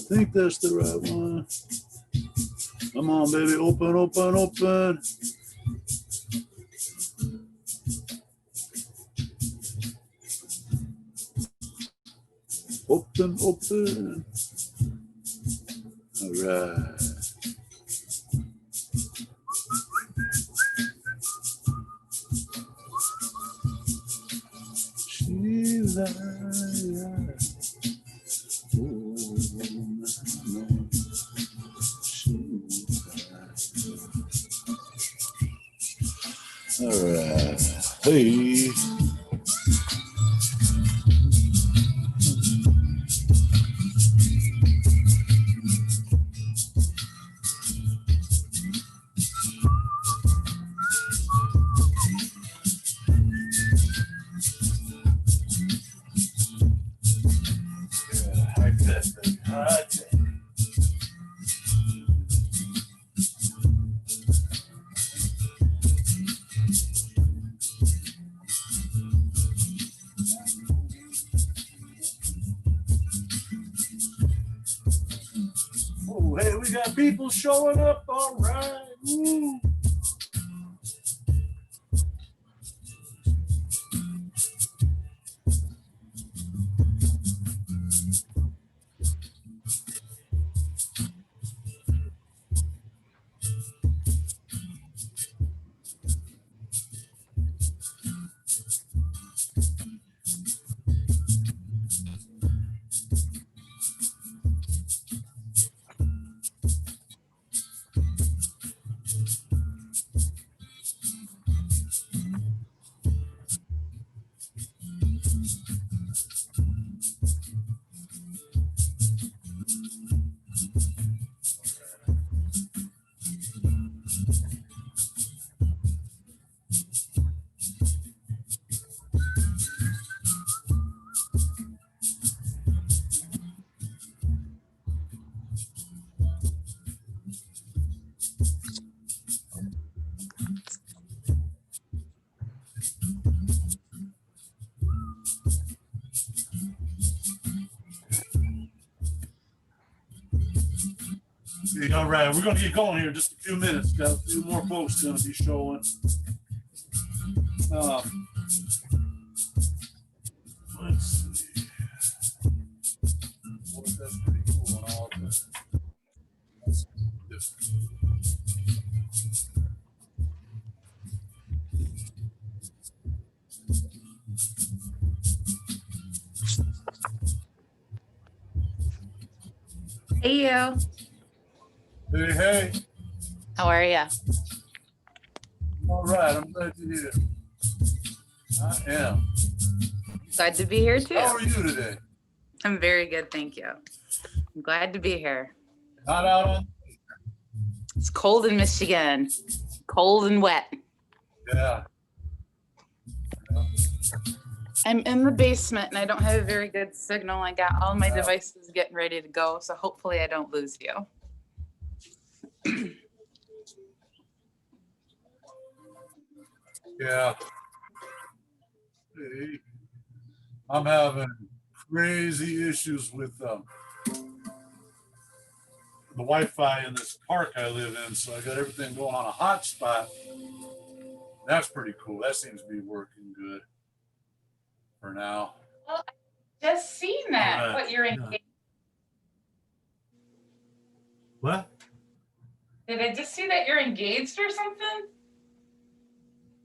think that's the right one. Come on, baby. Open, open, open. Open, open. All right. She's all right. Hey. Oh, hey, we got people showing up. All right. Woo. All right, we're going to get going here in just a few minutes. Got a few more folks going to be showing. Let's see. Well, that's pretty cool and all that. Hey, you. Hey, hey. How are you? All right, I'm glad you're here. I am. Glad to be here, too. How are you today? I'm very good, thank you. I'm glad to be here. Not out on? It's cold in Michigan. Cold and wet. Yeah. I'm in the basement, and I don't have a very good signal. I got all my devices getting ready to go, so hopefully I don't lose you. Yeah. Hey, I'm having crazy issues with the Wi-Fi in this park I live in, so I got everything going on a hotspot. That's pretty cool. That seems to be working good for now. Well, I just seen that. Right. What, you're engaged? Yeah. What? Did I just see that you're engaged or something?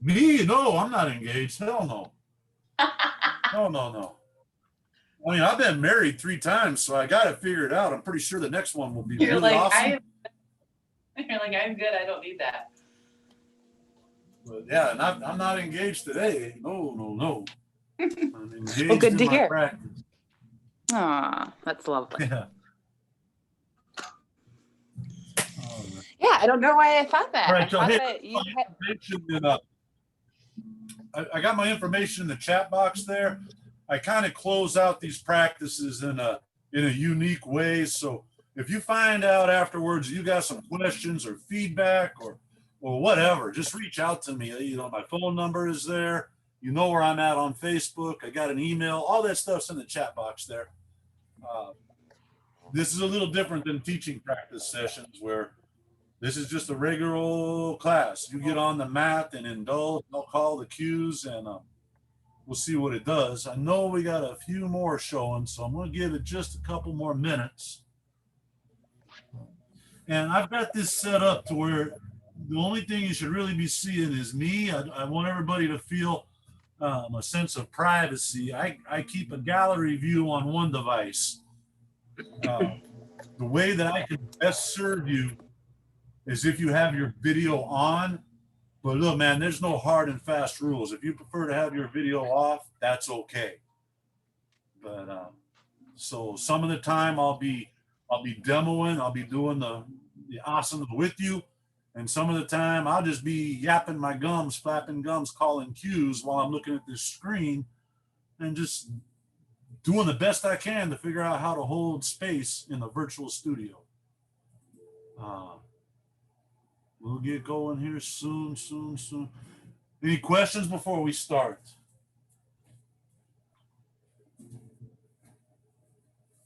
Me? No, I'm not engaged. Hell no. No. I mean, I've been married 3 times, so I got it figured out. I'm pretty sure the next one will be You're really like, awesome. You're like, I'm good. I don't need that. But yeah, and I'm not engaged today. No. I'm engaged Well, good in to my hear. practice. Aw, that's lovely. Yeah. Yeah, I don't know why I thought that. All right, so I thought hey, that you had... I got my information in the chat box there. I kind of close out these practices in a unique way. So if you find out afterwards you got some questions or feedback or whatever, just reach out to me. You know, my phone number is there. You know where I'm at on Facebook. I got an email. All that stuff's in the chat box there. This is a little different than teaching practice sessions where this is just a regular old class. You get on the mat and indulge. I'll call the cues and we'll see what it does. I know we got a few more showing, so I'm going to give it just a couple more minutes. And I've got this set up to where the only thing you should really be seeing is me. I want everybody to feel a sense of privacy. I keep a gallery view on one device. The way that I can best serve you is if you have your video on. But look, man, there's no hard and fast rules. If you prefer to have your video off, that's okay. But so some of the time I'll be demoing, I'll be doing the asana with you, and some of the time I'll just be yapping my gums, flapping gums, calling cues while I'm looking at this screen and just doing the best I can to figure out how to hold space in the virtual studio. We'll get going here soon. Any questions before we start?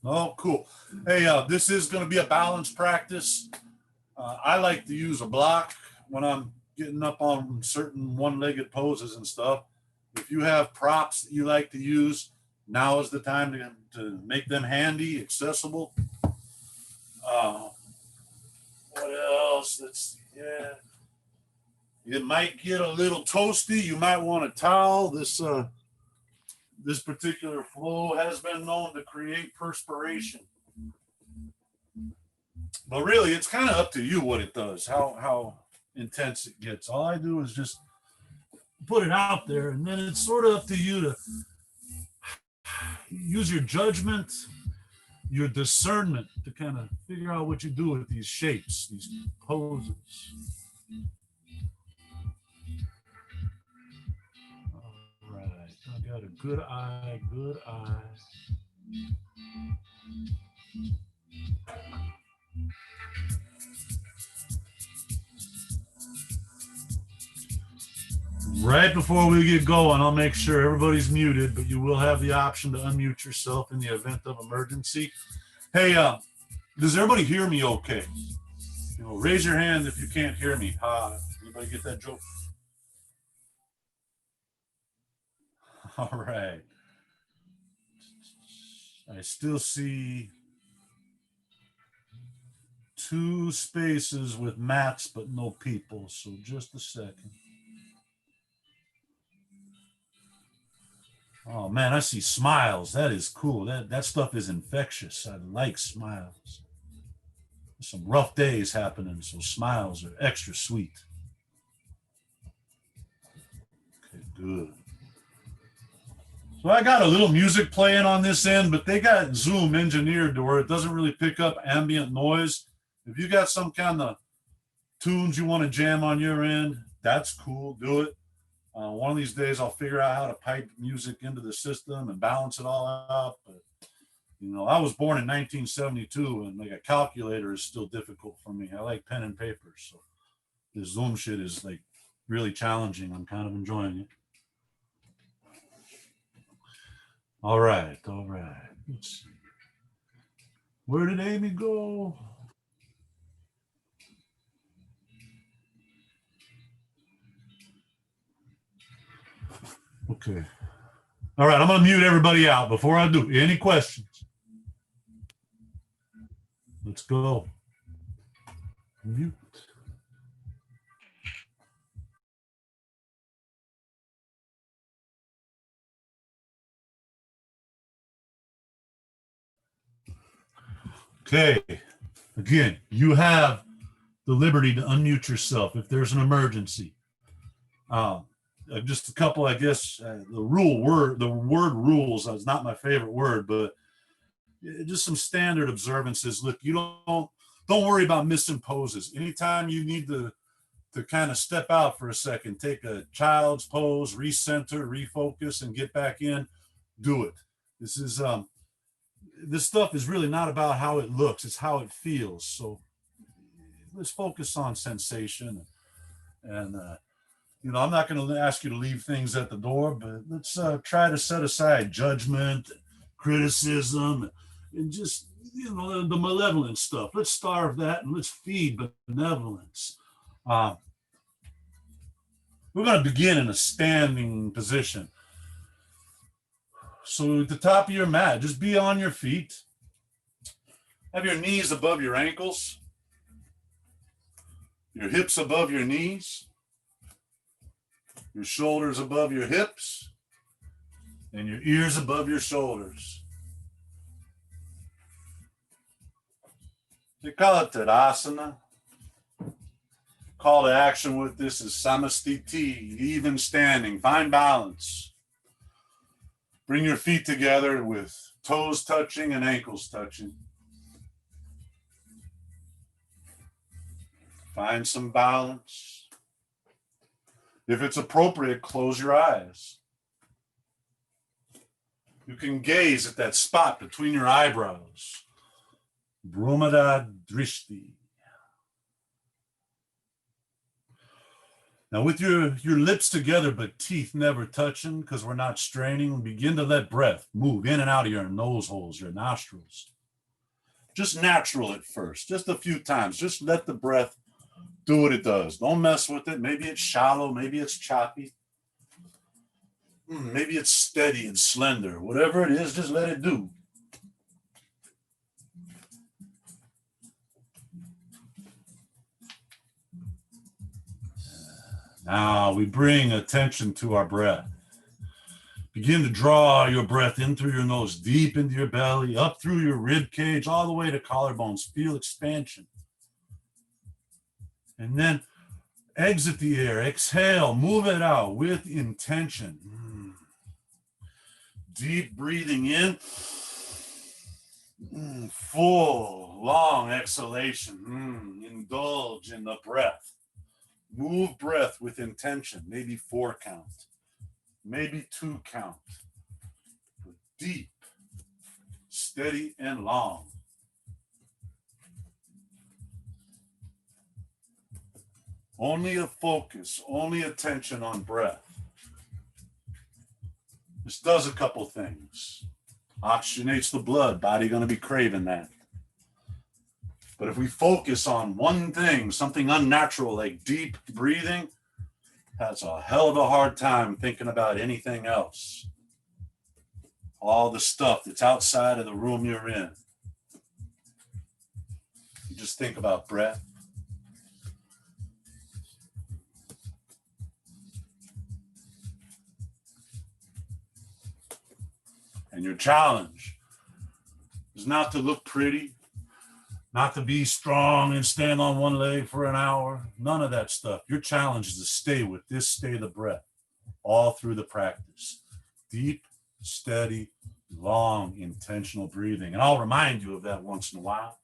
Oh, cool. Hey, this is going to be a balanced practice. I like to use a block when I'm getting up on certain one-legged poses and stuff. If you have props that you like to use, now is the time to make them handy, accessible. What else? Let's see. Yeah. It might get a little toasty. You might want a towel. This particular flow has been known to create perspiration. But really, it's kind of up to you what it does, how intense it gets. All I do is just put it out there, and then it's sort of up to you to use your judgment, your discernment to kind of figure out what you do with these shapes, these poses. All right, I got a good eye, good eye. Right before we get going, I'll make sure everybody's muted, but you will have the option to unmute yourself in the event of emergency. Hey, does everybody hear me okay? You know, raise your hand if you can't hear me. Anybody get that joke? All right. I still see 2 spaces with mats, but no people. So just a second. Oh man, I see smiles. That is cool. That stuff is infectious. I like smiles. There's some rough days happening, so smiles are extra sweet. Okay, good. So I got a little music playing on this end, but they got Zoom engineered to where it doesn't really pick up ambient noise. If you got some kind of tunes you want to jam on your end, that's cool. Do it. One of these days I'll figure out how to pipe music into the system and balance it all out. But, you know, I was born in 1972 and like a calculator is still difficult for me. I like pen and paper. So this Zoom shit is like really challenging. I'm kind of enjoying it. All right. Let's see. Where did Amy go? Okay. All right, I'm going to mute everybody out before I do. Any questions? Let's go. Mute. Okay. Again, you have the liberty to unmute yourself if there's an emergency. Just a couple, I guess, the word rules is not my favorite word, but just some standard observances. Look, you don't worry about missing poses. Anytime you need to kind of step out for a second, take a child's pose, recenter, refocus, and get back in, do it. This stuff is really not about how it looks, it's how it feels. So let's focus on sensation and I'm not going to ask you to leave things at the door, but let's try to set aside judgment, criticism, and just, the malevolent stuff. Let's starve that and let's feed benevolence. Uh, we're going to begin in a standing position. So at the top of your mat, just be on your feet. Have your knees above your ankles, your hips above your knees, your shoulders above your hips, and your ears above your shoulders. They call it Tadasana. Call to action with this is Samastiti, even standing. Find balance. Bring your feet together with toes touching and ankles touching. Find some balance. If it's appropriate, close your eyes. You can gaze at that spot between your eyebrows. Brahmada Drishti. Now with your lips together but teeth never touching because we're not straining, begin to let breath move in and out of your nose holes, your nostrils. Just natural at first, just a few times. Just let the breath do what it does. Don't mess with it. Maybe it's shallow, maybe it's choppy. Maybe it's steady and slender. Whatever it is, just let it do. Now we bring attention to our breath. Begin to draw your breath in through your nose, deep into your belly, up through your rib cage, all the way to collarbones. Feel expansion. And then exit the air. Exhale. Move it out with intention. Deep breathing in. Full, long exhalation. Indulge in the breath. Move breath with intention, maybe 4 count, maybe 2 count. Deep, steady, and long. Only a focus, only attention on breath. This does a couple things. Oxygenates the blood, body going to be craving that. But if we focus on one thing, something unnatural like deep breathing, that's a hell of a hard time thinking about anything else. All the stuff that's outside of the room you're in. You just think about breath. And your challenge is not to look pretty, not to be strong and stand on one leg for an hour. None of that stuff. Your challenge is to stay with this state of the breath all through the practice. Deep, steady, long, intentional breathing. And I'll remind you of that once in a while.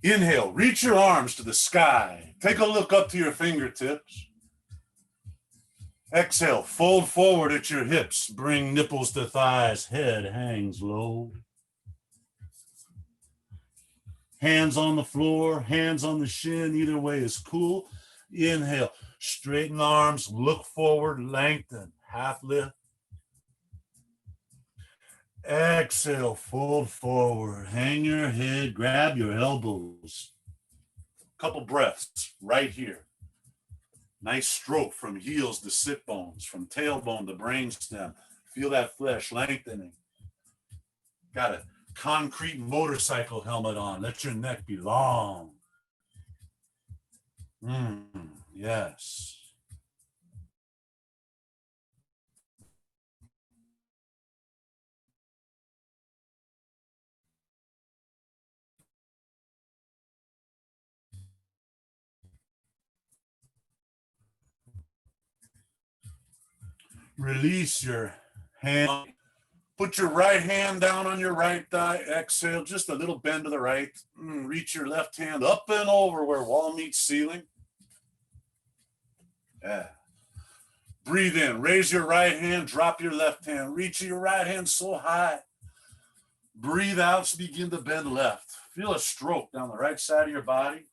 Inhale, reach your arms to the sky. Take a look up to your fingertips. Exhale, fold forward at your hips. Bring nipples to thighs. Head hangs low. Hands on the floor, hands on the shin. Either way is cool. Inhale, straighten arms, look forward, lengthen, half lift. Exhale, fold forward, hang your head, grab your elbows. Couple breaths right here. Nice stroke from heels to sit bones, from tailbone to brainstem. Feel that flesh lengthening. Got a concrete motorcycle helmet on. Let your neck be long. Yes. Release your hand. Put your right hand down on your right thigh. Exhale, just a little bend to the right. Reach your left hand up and over where wall meets ceiling. Yeah. Breathe in. Raise your right hand. Drop your left hand. Reach your right hand so high. Breathe out. So begin to bend left. Feel a stroke down the right side of your body.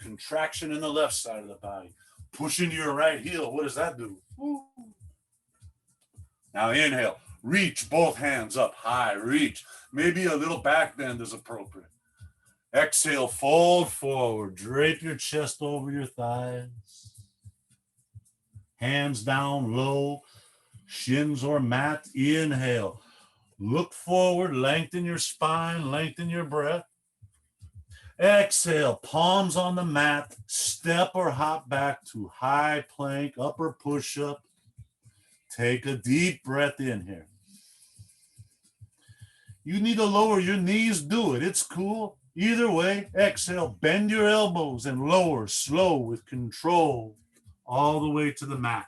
contraction in the left side of the body. Push into your right heel. What does that do? Woo. Now inhale, reach both hands up high, reach. Maybe a little back bend is appropriate. Exhale, fold forward, drape your chest over your thighs. Hands down low, shins or mat. Inhale, look forward, lengthen your spine, lengthen your breath. Exhale, palms on the mat, step or hop back to high plank, upper push-up. Take a deep breath in here. You need to lower your knees, do it. It's cool. Either way, exhale, bend your elbows and lower, slow with control, all the way to the mat.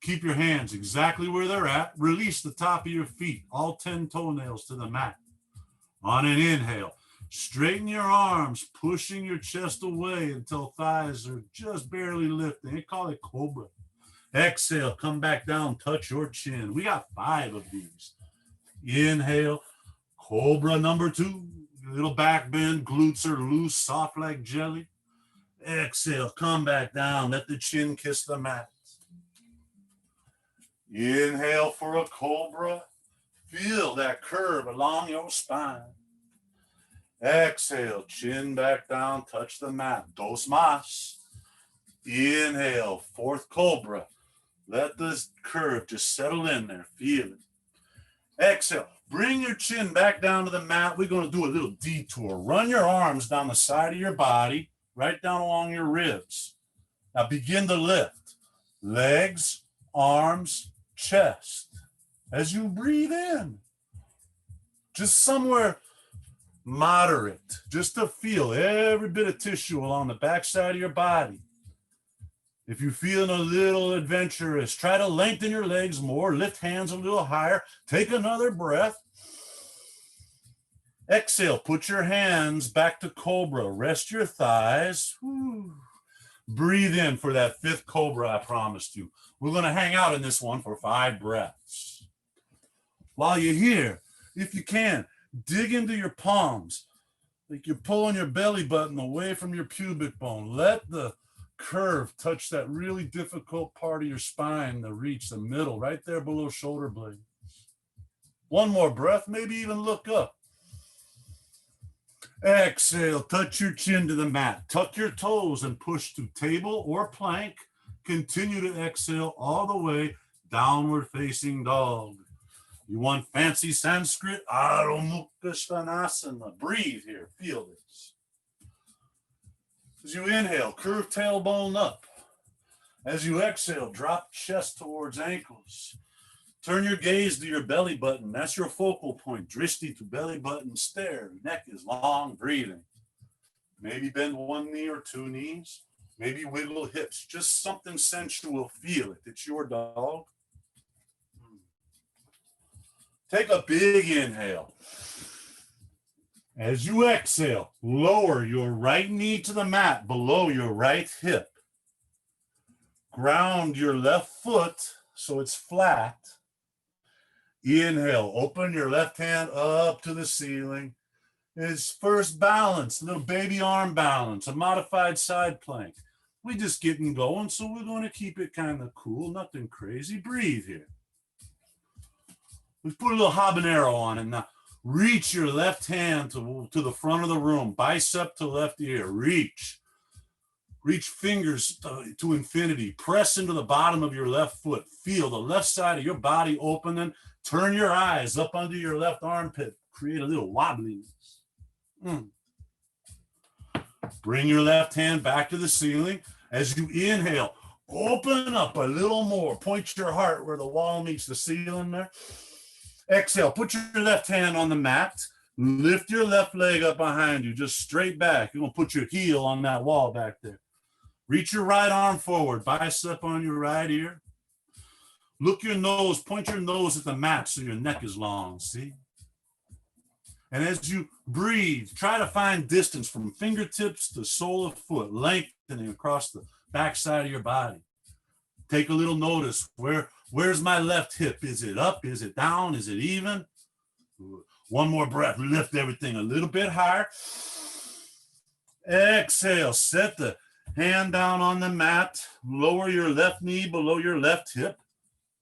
Keep your hands exactly where they're at. Release the top of your feet, all 10 toenails to the mat. On an inhale, straighten your arms, pushing your chest away until thighs are just barely lifting. They call it cobra. Exhale, come back down, touch your chin. We got 5 of these. Inhale, cobra number 2. Little back bend, glutes are loose, soft like jelly. Exhale, come back down, let the chin kiss the mat. Inhale for a cobra. Feel that curve along your spine. Exhale, chin back down, touch the mat. Dos más. Inhale, 4th cobra. Let this curve just settle in there. Feel it. Exhale, bring your chin back down to the mat. We're going to do a little detour. Run your arms down the side of your body, right down along your ribs. Now begin to lift. Legs, arms, chest. As you breathe in, just somewhere moderate, just to feel every bit of tissue along the back side of your body. If you're feeling a little adventurous, try to lengthen your legs more, lift hands a little higher, take another breath. Exhale, put your hands back to cobra, rest your thighs. Whew. Breathe in for that 5th cobra I promised you. We're going to hang out in this one for 5 breaths. While you're here, if you can, dig into your palms, like you're pulling your belly button away from your pubic bone. Let the curve touch that really difficult part of your spine, the reach, the middle, right there below shoulder blades. One more breath, maybe even look up. Exhale, touch your chin to the mat. Tuck your toes and push to table or plank. Continue to exhale all the way, downward facing dog. You want fancy Sanskrit? Adho Mukha Svanasana. Breathe here, feel this. As you inhale, curve tailbone up. As you exhale, drop chest towards ankles. Turn your gaze to your belly button. That's your focal point. Drishti to belly button stare. Neck is long, breathing. Maybe bend one knee or 2 knees. Maybe wiggle hips. Just something sensual. Feel it. It's your dog. Take a big inhale. As you exhale, lower your right knee to the mat below your right hip. Ground your left foot so it's flat. Inhale, open your left hand up to the ceiling. It's first balance, little baby arm balance, a modified side plank. We're just getting going, so we're going to keep it kind of cool, nothing crazy. Breathe here. We've put a little habanero on it now. Reach your left hand to the front of the room, bicep to left ear. Reach. Reach fingers to infinity. Press into the bottom of your left foot. Feel the left side of your body opening. Turn your eyes up under your left armpit. Create a little wobbliness. Bring your left hand back to the ceiling. As you inhale, open up a little more. Point your heart where the wall meets the ceiling there. Exhale, put your left hand on the mat. Lift your left leg up behind you, just straight back. You're going to put your heel on that wall back there. Reach your right arm forward, bicep on your right ear. Look your nose, point your nose at the mat so your neck is long, see? And as you breathe, try to find distance from fingertips to sole of foot, lengthening across the backside of your body. Take a little notice. Where's my left hip? Is it up? Is it down? Is it even? One more breath. Lift everything a little bit higher. Exhale, set the hand down on the mat. Lower your left knee below your left hip.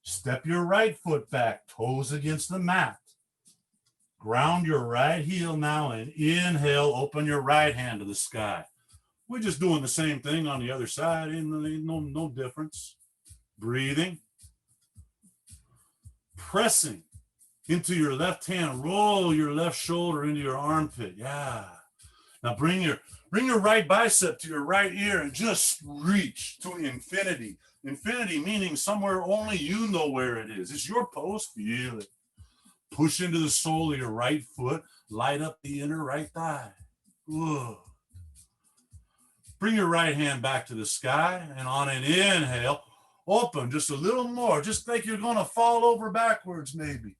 Step your right foot back, toes against the mat. Ground your right heel now and inhale, open your right hand to the sky. We're just doing the same thing on the other side. Ain't no difference. Breathing. Pressing into your left hand. Roll your left shoulder into your armpit. Yeah. Now bring your right bicep to your right ear and just reach to infinity. Infinity meaning somewhere only you know where it is. It's your pose. Feel it. Push into the sole of your right foot. Light up the inner right thigh. Good. Bring your right hand back to the sky, and on an inhale, open just a little more, just like you're going to fall over backwards maybe.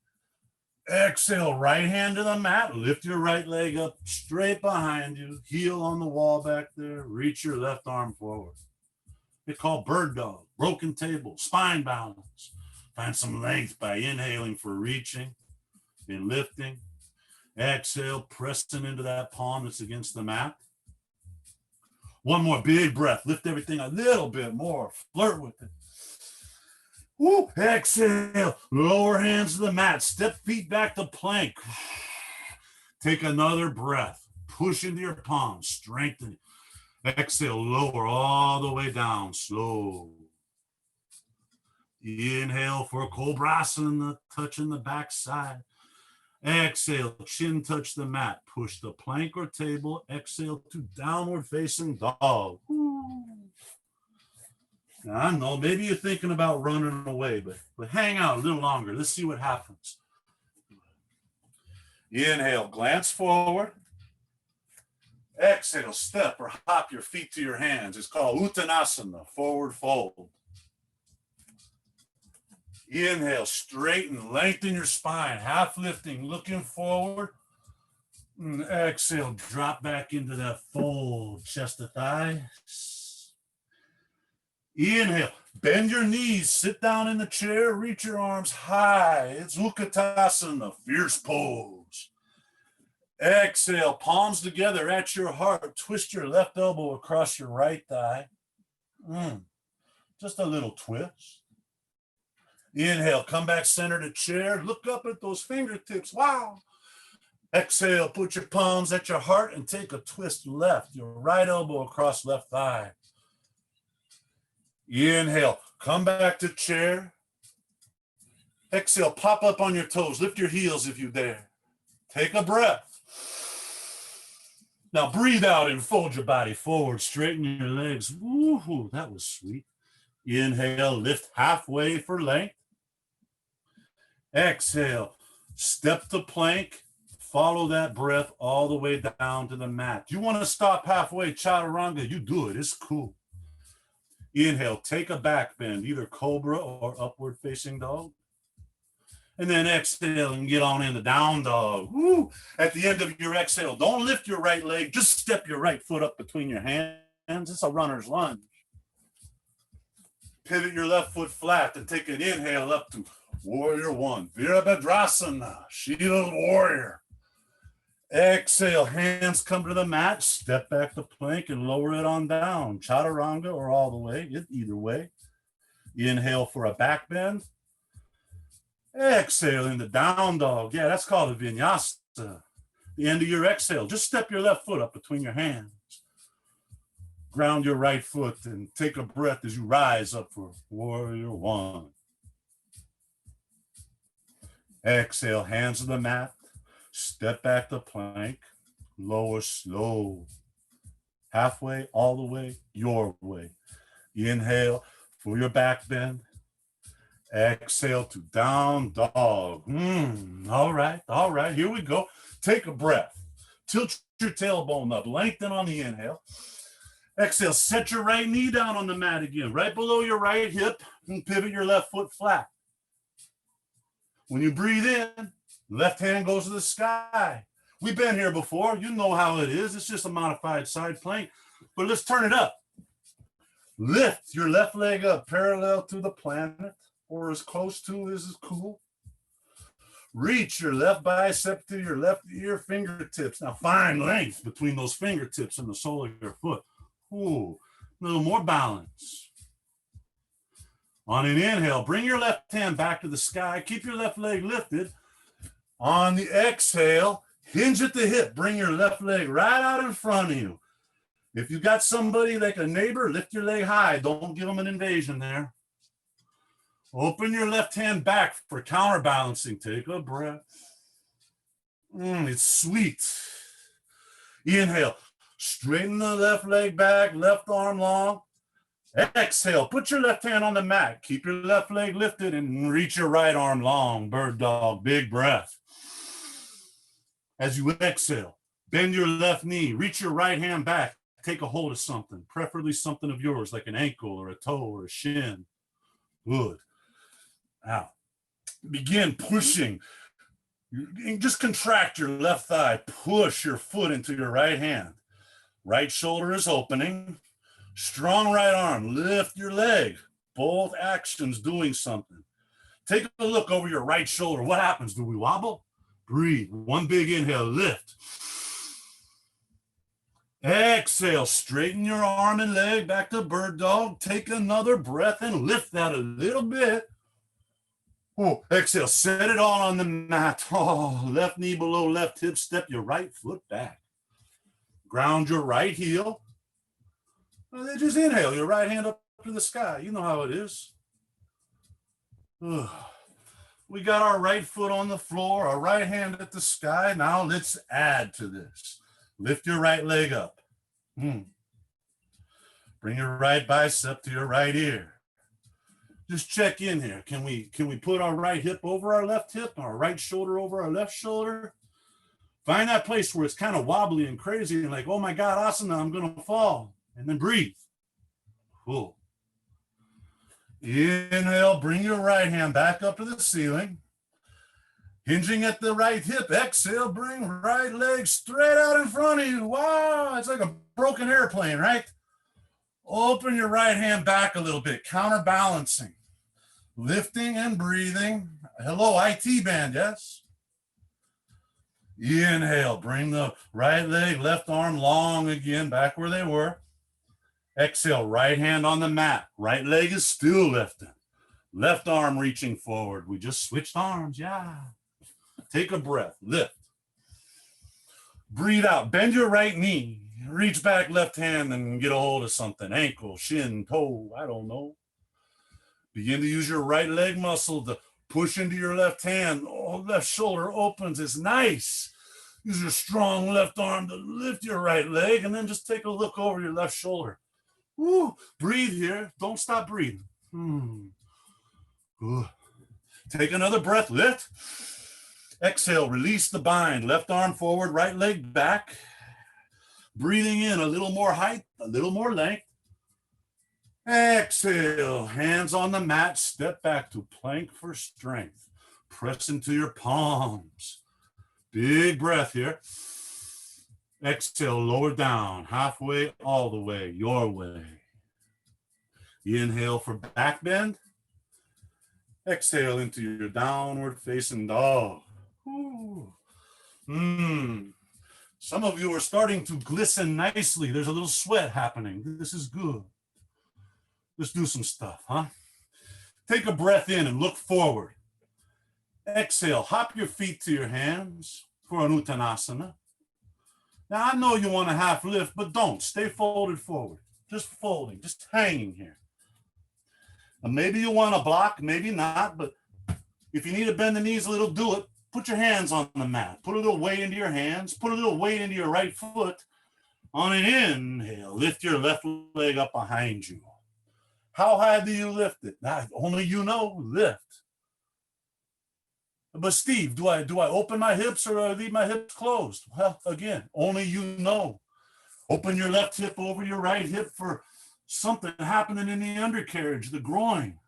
Exhale, right hand to the mat. Lift your right leg up straight behind you. Heel on the wall back there. Reach your left arm forward. It's called bird dog, broken table, spine balance. Find some length by inhaling for reaching and lifting. Exhale, pressing into that palm that's against the mat. One more big breath. Lift everything a little bit more. Flirt with it. Woo. Exhale. Lower hands to the mat. Step feet back to plank. Take another breath. Push into your palms. Strengthen it. Exhale. Lower all the way down. Slow. Inhale for Cobrasana, touching the back side. Exhale, chin touch the mat. Push the plank or table. Exhale to downward facing dog. Now, I know, maybe you're thinking about running away, but hang out a little longer. Let's see what happens. Inhale, glance forward. Exhale, step or hop your feet to your hands. It's called Uttanasana, forward fold. Inhale, straighten, lengthen your spine, half lifting, looking forward. And exhale, drop back into that fold, chest to thigh. Inhale, bend your knees, sit down in the chair, reach your arms high. It's Utkatasana, fierce pose. Exhale, palms together at your heart. Twist your left elbow across your right thigh. Just a little twist. Inhale, come back center to chair. Look up at those fingertips. Wow. Exhale, put your palms at your heart and take a twist left. Your right elbow across left thigh. Inhale, come back to chair. Exhale, pop up on your toes. Lift your heels if you dare. Take a breath. Now breathe out and fold your body forward. Straighten your legs. Woo-hoo, that was sweet. Inhale, lift halfway for length. Exhale, step to plank, follow that breath all the way down to the mat. You want to stop halfway, chaturanga, you do it, it's cool. Inhale, take a back bend, either cobra or upward facing dog. And then exhale and get on into down dog. Woo. At the end of your exhale, don't lift your right leg, just step your right foot up between your hands. It's a runner's lunge. Pivot your left foot flat and take an inhale up to Warrior One, Virabhadrasana, Shield Warrior. Exhale, hands come to the mat, step back to plank and lower it on down. Chaturanga or all the way, either way. Inhale for a back bend. Exhale into down dog. Yeah, that's called a vinyasa. The end of your exhale, just step your left foot up between your hands. Ground your right foot and take a breath as you rise up for Warrior One. Exhale, hands to the mat. Step back to plank. Lower slow. Halfway, all the way, your way. Inhale for your back bend. Exhale to down dog. All right, here we go. Take a breath. Tilt your tailbone up. Lengthen on the inhale. Exhale, set your right knee down on the mat again, right below your right hip, and pivot your left foot flat. When you breathe in, left hand goes to the sky. We've been here before. You know how it is. It's just a modified side plank, but let's turn it up. Lift your left leg up parallel to the planet, or as close to as is cool. Reach your left bicep to your left ear fingertips. Now find length between those fingertips and the sole of your foot. Ooh, a little more balance. On an inhale, bring your left hand back to the sky. Keep your left leg lifted. On the exhale, hinge at the hip. Bring your left leg right out in front of you. If you got somebody like a neighbor, lift your leg high. Don't give them an invasion there. Open your left hand back for counterbalancing. Take a breath. It's sweet. Inhale. Straighten the left leg back, left arm long. Exhale. Put your left hand on the mat. Keep your left leg lifted and reach your right arm long. Bird dog. Big breath. As you exhale, bend your left knee. Reach your right hand back. Take a hold of something, preferably something of yours, like an ankle or a toe or a shin. Good. Now, begin pushing. Just contract your left thigh. Push your foot into your right hand. Right shoulder is opening. Strong right arm. Lift your leg. Both actions doing something. Take a look over your right shoulder. What happens? Do we wobble? Breathe. One big inhale. Lift. Exhale. Straighten your arm and leg back to bird dog. Take another breath and lift that a little bit. Oh, exhale, set it all on the mat. Oh, left knee below left hip, step your right foot back. Ground your right heel. And then just inhale your right hand up to the sky. You know how it is. We got our right foot on the floor, our right hand at the sky. Now let's add to this. Lift your right leg up. Bring your right bicep to your right ear. Just check in here. Can we put our right hip over our left hip, our right shoulder over our left shoulder? Find that place where it's kind of wobbly and crazy and like, oh my God, asana, I'm going to fall. And then breathe. Cool. Inhale, bring your right hand back up to the ceiling. Hinging at the right hip. Exhale, bring right leg straight out in front of you. Wow, it's like a broken airplane, right? Open your right hand back a little bit, counterbalancing. Lifting and breathing. Hello, IT band, yes? Inhale, bring the right leg, left arm long again, back where they were. Exhale, right hand on the mat. Right leg is still lifting. Left arm reaching forward. We just switched arms, yeah. Take a breath, lift. Breathe out, bend your right knee. Reach back left hand and get a hold of something. Ankle, shin, toe, I don't know. Begin to use your right leg muscle to push into your left hand. Oh, left shoulder opens. It's nice. Use your strong left arm to lift your right leg and then just take a look over your left shoulder. Woo. Breathe here. Don't stop breathing. Good. Take another breath. Lift. Exhale. Release the bind. Left arm forward, right leg back. Breathing in a little more height, a little more length. Exhale, hands on the mat, step back to plank for strength. Press into your palms. Big breath here. Exhale, lower down, halfway, all the way, your way. Inhale for back bend. Exhale into your downward facing dog. Some of you are starting to glisten nicely. There's a little sweat happening. This is good. Let's do some stuff, huh? Take a breath in and look forward. Exhale, hop your feet to your hands for an Uttanasana. Now, I know you want to half lift, but don't. Stay folded forward. Just folding, just hanging here. And maybe you want to block, maybe not, but if you need to bend the knees a little, do it. Put your hands on the mat. Put a little weight into your hands. Put a little weight into your right foot. On an inhale, lift your left leg up behind you. How high do you lift it? Only you know, lift. But Steve, do I open my hips or do I leave my hips closed? Well, again, only you know. Open your left hip over your right hip for something happening in the undercarriage, the groin.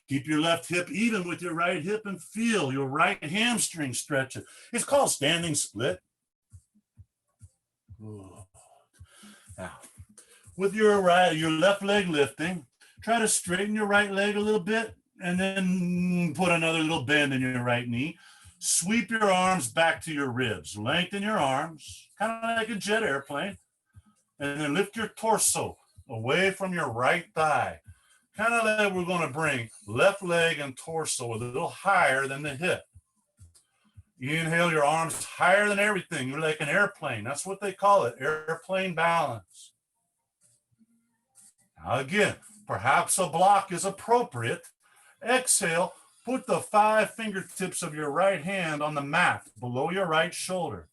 Keep your left hip even with your right hip and feel your right hamstring stretching. It's called standing split. Now, with your left leg lifting, try to straighten your right leg a little bit and then put another little bend in your right knee. Sweep your arms back to your ribs. Lengthen your arms, kind of like a jet airplane. And then lift your torso away from your right thigh. Kind of like we're going to bring left leg and torso a little higher than the hip. Inhale your arms higher than everything. You're like an airplane. That's what they call it, airplane balance. Now again, perhaps a block is appropriate. Exhale, put the 5 fingertips of your right hand on the mat below your right shoulder.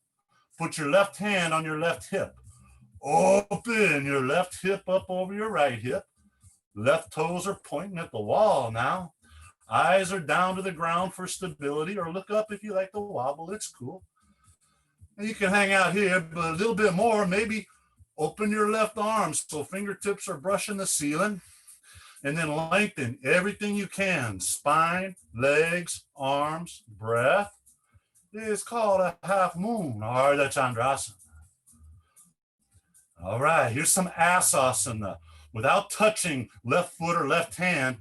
Put your left hand on your left hip. Open your left hip up over your right hip. Left toes are pointing at the wall now. Eyes are down to the ground for stability, or look up if you like to wobble. It's cool. And you can hang out here, but a little bit more. Maybe open your left arm so fingertips are brushing the ceiling. And then lengthen everything you can. Spine, legs, arms, breath. It's called a half moon, Ardha Chandrasana. All right, here's some asasana. Without touching left foot or left hand,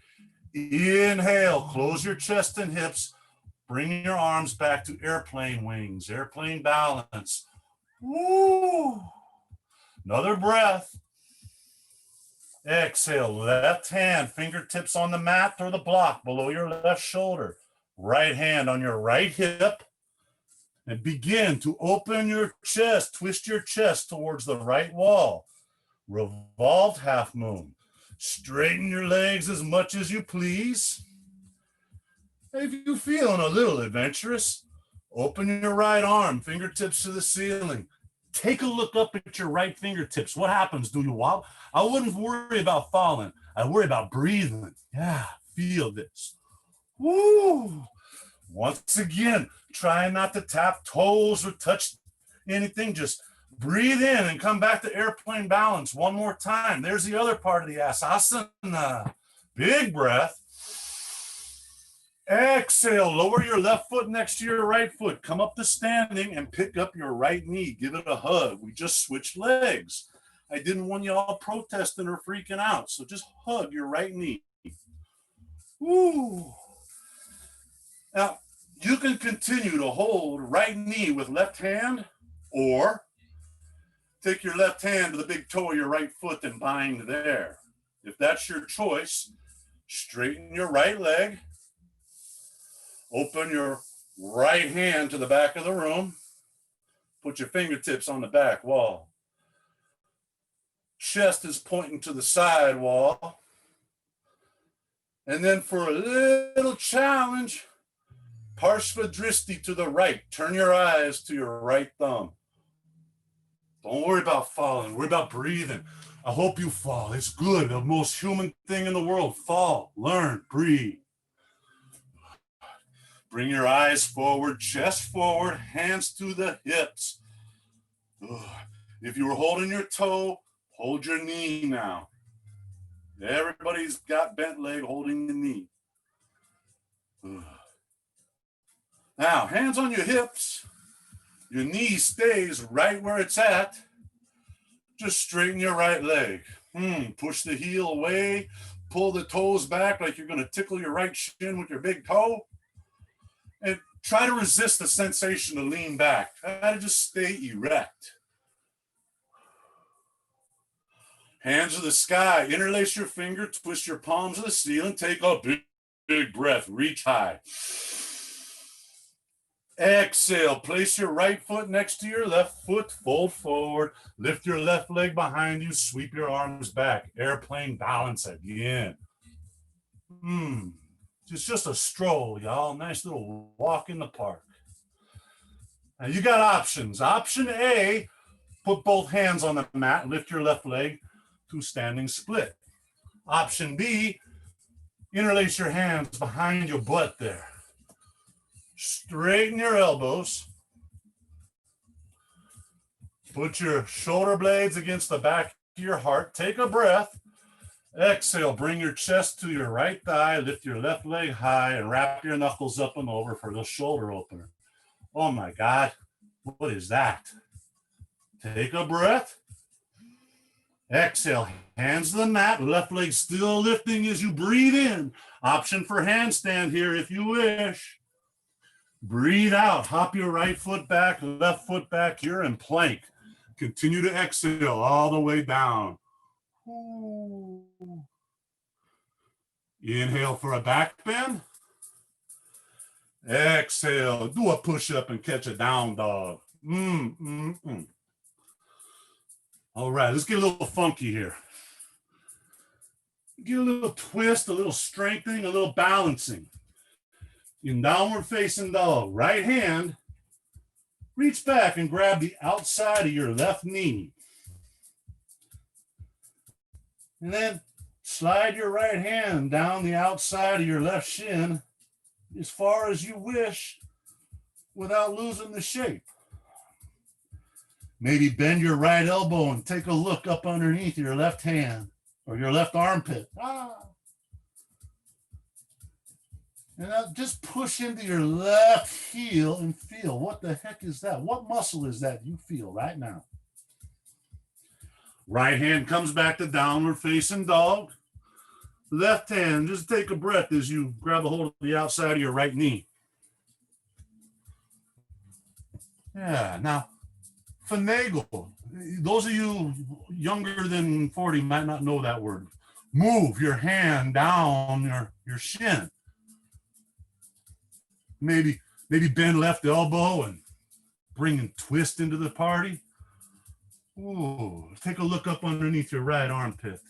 inhale, close your chest and hips. Bring your arms back to airplane wings, airplane balance. Woo! Another breath. Exhale, left hand, fingertips on the mat or the block below your left shoulder. Right hand on your right hip. And begin to open your chest, twist your chest towards the right wall. Revolved half moon. Straighten your legs as much as you please. If you're feeling a little adventurous, open your right arm, fingertips to the ceiling. Take a look up at your right fingertips. What happens? Do you wobble? I wouldn't worry about falling. I worry about breathing. Yeah, feel this. Woo! Once again, try not to tap toes or touch anything. Just breathe in and come back to airplane balance one more time. There's the other part of the asasana. Big breath. Exhale, lower your left foot next to your right foot. Come up to standing and pick up your right knee. Give it a hug. We just switched legs. I didn't want you all protesting or freaking out. So just hug your right knee. Woo. Now, you can continue to hold right knee with left hand, or take your left hand to the big toe of your right foot and bind there. If that's your choice, straighten your right leg. Open your right hand to the back of the room. Put your fingertips on the back wall. Chest is pointing to the side wall. And then for a little challenge, Parshvadristi to the right. Turn your eyes to your right thumb. Don't worry about falling. Worry about breathing. I hope you fall. It's good. The most human thing in the world. Fall. Learn. Breathe. Bring your eyes forward, chest forward, hands to the hips. If you were holding your toe, hold your knee now. Everybody's got bent leg holding the knee. Now, hands on your hips. Your knee stays right where it's at. Just straighten your right leg. Push the heel away. Pull the toes back like you're going to tickle your right shin with your big toe. And try to resist the sensation to lean back. Try to just stay erect. Hands to the sky. Interlace your finger. Twist your palms to the ceiling. Take a big breath. Reach high. Exhale, place your right foot next to your left foot, fold forward, lift your left leg behind you, sweep your arms back, airplane balance again. It's just a stroll, y'all, nice little walk in the park. Now you got options. Option A, put both hands on the mat, lift your left leg to standing split. Option B, interlace your hands behind your butt there. Straighten your elbows. Put your shoulder blades against the back of your heart. Take a breath. Exhale, bring your chest to your right thigh. Lift your left leg high and wrap your knuckles up and over for the shoulder opener. Oh my God, what is that? Take a breath. Exhale, hands to the mat. Left leg still lifting as you breathe in. Option for handstand here if you wish. Breathe out. Hop your right foot back, left foot back. You're in plank. Continue to exhale all the way down. Inhale for a back bend. Exhale. Do a push-up and catch a down dog. All right, let's get a little funky here. Get a little twist, a little strengthening, a little balancing. In downward facing dog, right hand, reach back and grab the outside of your left knee. And then slide your right hand down the outside of your left shin as far as you wish without losing the shape. Maybe bend your right elbow and take a look up underneath your left hand or your left armpit. And now just push into your left heel and feel, what the heck is that? What muscle is that you feel right now? Right hand comes back to downward facing dog. Left hand, just take a breath as you grab a hold of the outside of your right knee. Yeah, now, finagle. Those of you younger than 40 might not know that word. Move your hand down your shin. Maybe bend left elbow and bring a twist into the party. Ooh, take a look up underneath your right armpit.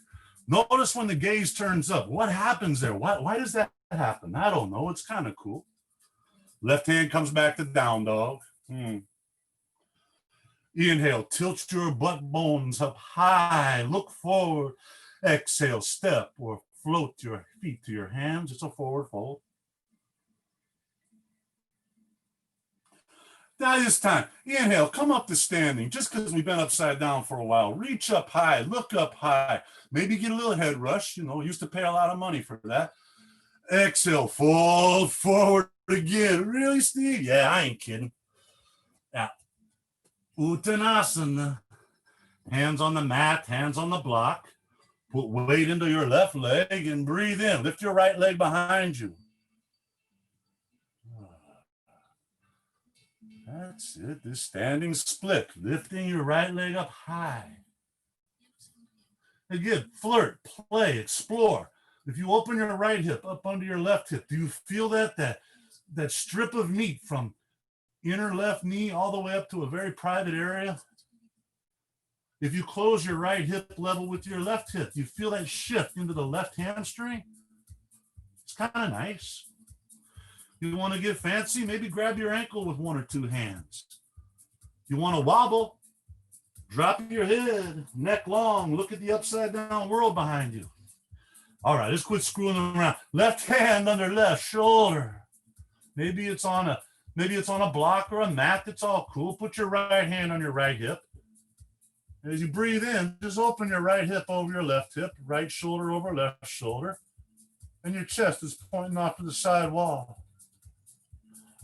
Notice when the gaze turns up. What happens there? Why does that happen? I don't know. It's kind of cool. Left hand comes back to down dog. Inhale, tilt your butt bones up high. Look forward. Exhale, step or float your feet to your hands. It's a forward fold. Now this time, inhale, come up to standing. Just because we've been upside down for a while, reach up high, look up high. Maybe get a little head rush. Used to pay a lot of money for that. Exhale, fold forward again. Really, Steve? Yeah, I ain't kidding. Now, Uttanasana. Hands on the mat, hands on the block. Put weight into your left leg and breathe in. Lift your right leg behind you. That's it. This standing split, lifting your right leg up high. Again, flirt, play, explore. If you open your right hip up under your left hip, do you feel that strip of meat from inner left knee all the way up to a very private area? If you close your right hip level with your left hip, you feel that shift into the left hamstring? It's kind of nice. You want to get fancy? Maybe grab your ankle with one or two hands. You want to wobble? Drop your head, neck long, look at the upside down world behind you. All right, let's quit screwing around. Left hand under left shoulder. Maybe it's on a block or a mat. That's all cool. Put your right hand on your right hip. As you breathe in, just open your right hip over your left hip, right shoulder over left shoulder, and your chest is pointing off to the side wall.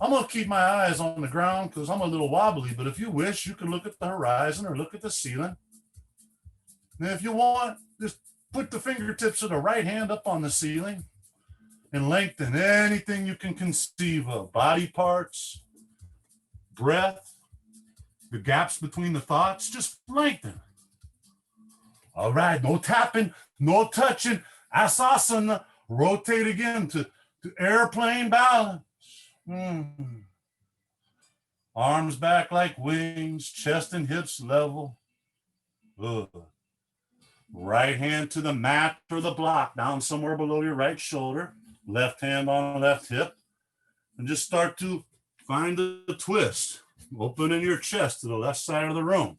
I'm going to keep my eyes on the ground because I'm a little wobbly, but if you wish, you can look at the horizon or look at the ceiling. And if you want, just put the fingertips of the right hand up on the ceiling and lengthen anything you can conceive of. Body parts, breath, the gaps between the thoughts, just lengthen. All right, no tapping, no touching. Asasana, rotate again to airplane balance. Arms back like wings, chest and hips level. Right hand to the mat or the block, down somewhere below your right shoulder. Left hand on left hip. And just start to find the twist. Opening your chest to the left side of the room.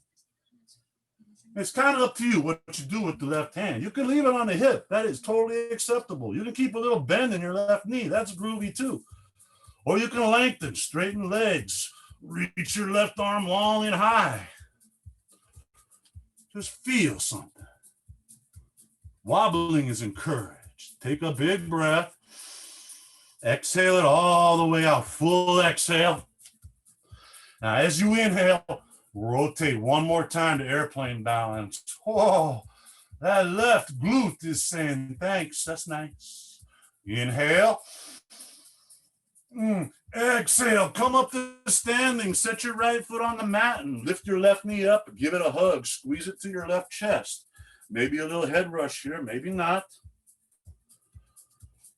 It's kind of up to you what you do with the left hand. You can leave it on the hip. That is totally acceptable. You can keep a little bend in your left knee. That's groovy too. Or you can lengthen, straighten legs, reach your left arm long and high. Just feel something. Wobbling is encouraged. Take a big breath. Exhale it all the way out. Full exhale. Now, as you inhale, rotate one more time to airplane balance. Whoa, that left glute is saying thanks. That's nice. Inhale. Exhale, come up to standing, set your right foot on the mat and lift your left knee up, give it a hug, squeeze it to your left chest. Maybe a little head rush here, maybe not.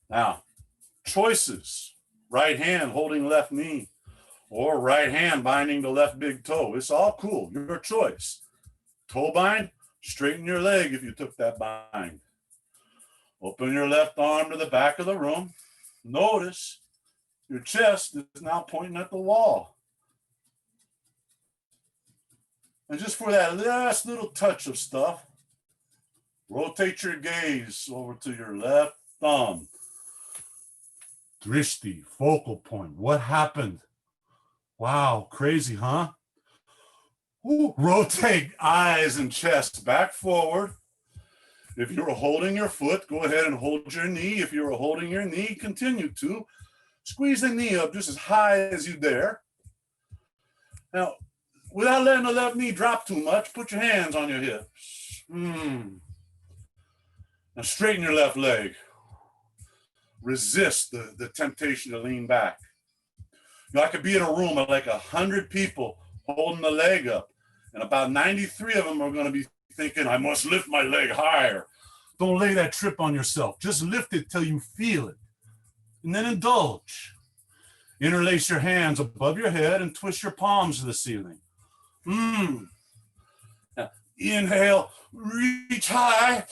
Now, choices, right hand holding left knee or right hand binding the left big toe. It's all cool, your choice. Toe bind, straighten your leg if you took that bind. Open your left arm to the back of the room. Notice your chest is now pointing at the wall. And just for that last little touch of stuff, rotate your gaze over to your left thumb. Drishti, focal point. What happened? Wow, crazy, huh? Ooh, rotate eyes and chest back forward. If you were holding your foot, go ahead and hold your knee. If you were holding your knee, continue to. Squeeze the knee up just as high as you dare. Now, without letting the left knee drop too much, put your hands on your hips. Now straighten your left leg. Resist the temptation to lean back. You know, I could be in a room of like 100 people holding the leg up, and about 93 of them are going to be thinking, I must lift my leg higher. Don't lay that trip on yourself. Just lift it till you feel it. And then indulge. Interlace your hands above your head and twist your palms to the ceiling. Now, inhale, reach high.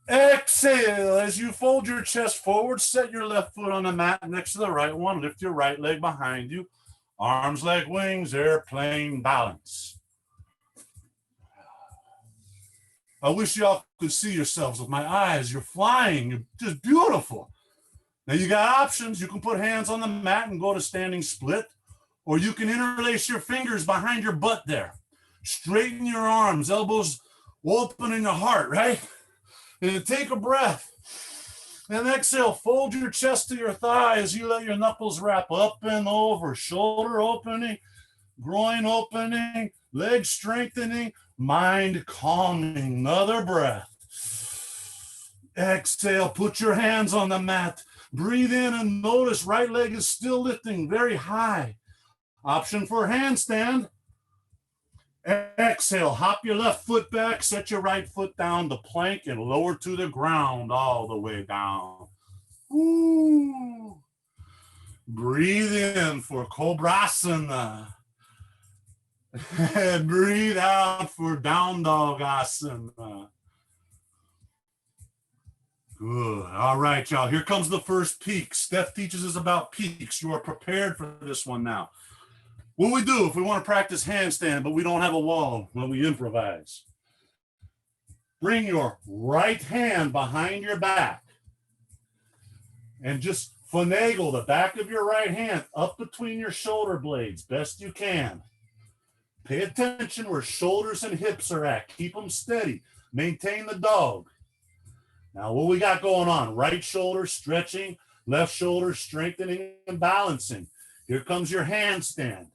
Exhale, as you fold your chest forward, set your left foot on the mat next to the right one. Lift your right leg behind you. Arms like wings, airplane balance. I wish y'all could see yourselves with my eyes. You're flying. You're just beautiful. Now you got options. You can put hands on the mat and go to standing split, or you can interlace your fingers behind your butt there. Straighten your arms, elbows open in your heart, right? And take a breath. And exhale, fold your chest to your thigh as you let your knuckles wrap up and over. Shoulder opening, groin opening, leg strengthening, mind calming. Another breath. Exhale, put your hands on the mat. Breathe in and notice right leg is still lifting very high. Option for handstand. Exhale, hop your left foot back, set your right foot down to plank and lower to the ground all the way down. Ooh. Breathe in for Cobrasana. And breathe out for Down Dog Asana. Good. All right, y'all. Here comes the first peak. Steph teaches us about peaks. You are prepared for this one now. What we do if we want to practice handstand, but we don't have a wall when we improvise? Bring your right hand behind your back and just finagle the back of your right hand up between your shoulder blades best you can. Pay attention where shoulders and hips are at. Keep them steady. Maintain the dog. Now, what we got going on? Right shoulder stretching, left shoulder strengthening and balancing. Here comes your handstand.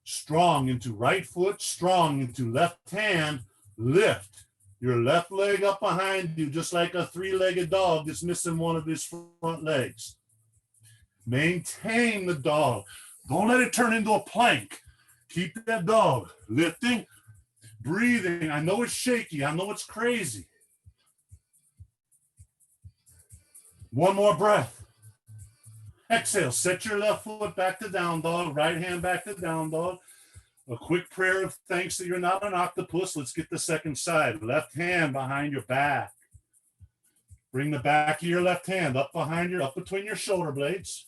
Strong into right foot, strong into left hand, lift your left leg up behind you, just like a three-legged dog that's missing one of his front legs. Maintain the dog. Don't let it turn into a plank. Keep that dog lifting, breathing. I know it's shaky. I know it's crazy. One more breath. Exhale, set your left foot back to down dog, right hand back to down dog. A quick prayer of thanks that you're not an octopus. Let's get the second side. Left hand behind your back. Bring the back of your left hand up between your shoulder blades.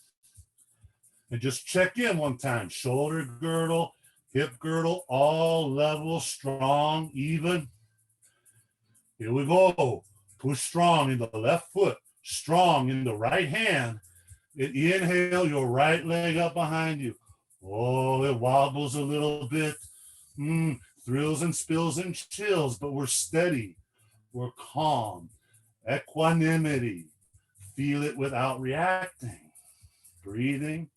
And just check in one time. Shoulder girdle, hip girdle, all level, strong, even. Here we go. Push strong in the left foot, strong in the right hand. And inhale your right leg up behind you. Oh, it wobbles a little bit. Thrills and spills and chills, but we're steady. We're calm. Equanimity. Feel it without reacting. Breathing.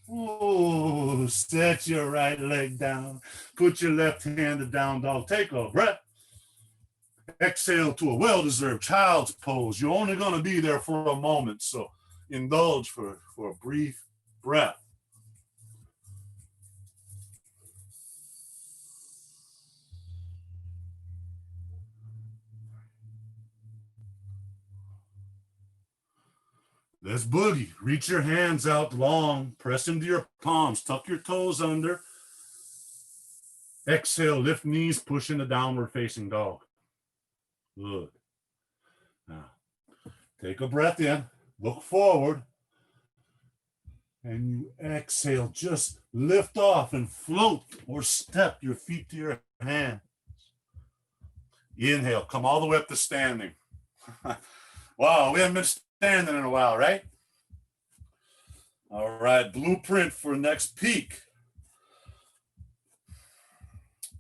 Ooh, set your right leg down. Put your left hand to down dog. Take a breath. Exhale to a well-deserved child's pose. You're only going to be there for a moment, so indulge for a brief breath. Let's boogie. Reach your hands out long, press into your palms, tuck your toes under. Exhale, lift knees, push into downward facing dog. Good. Now, take a breath in, look forward, and you exhale. Just lift off and float or step your feet to your hands. Inhale, come all the way up to standing. Wow, we haven't been standing in a while, right? All right, blueprint for next peak.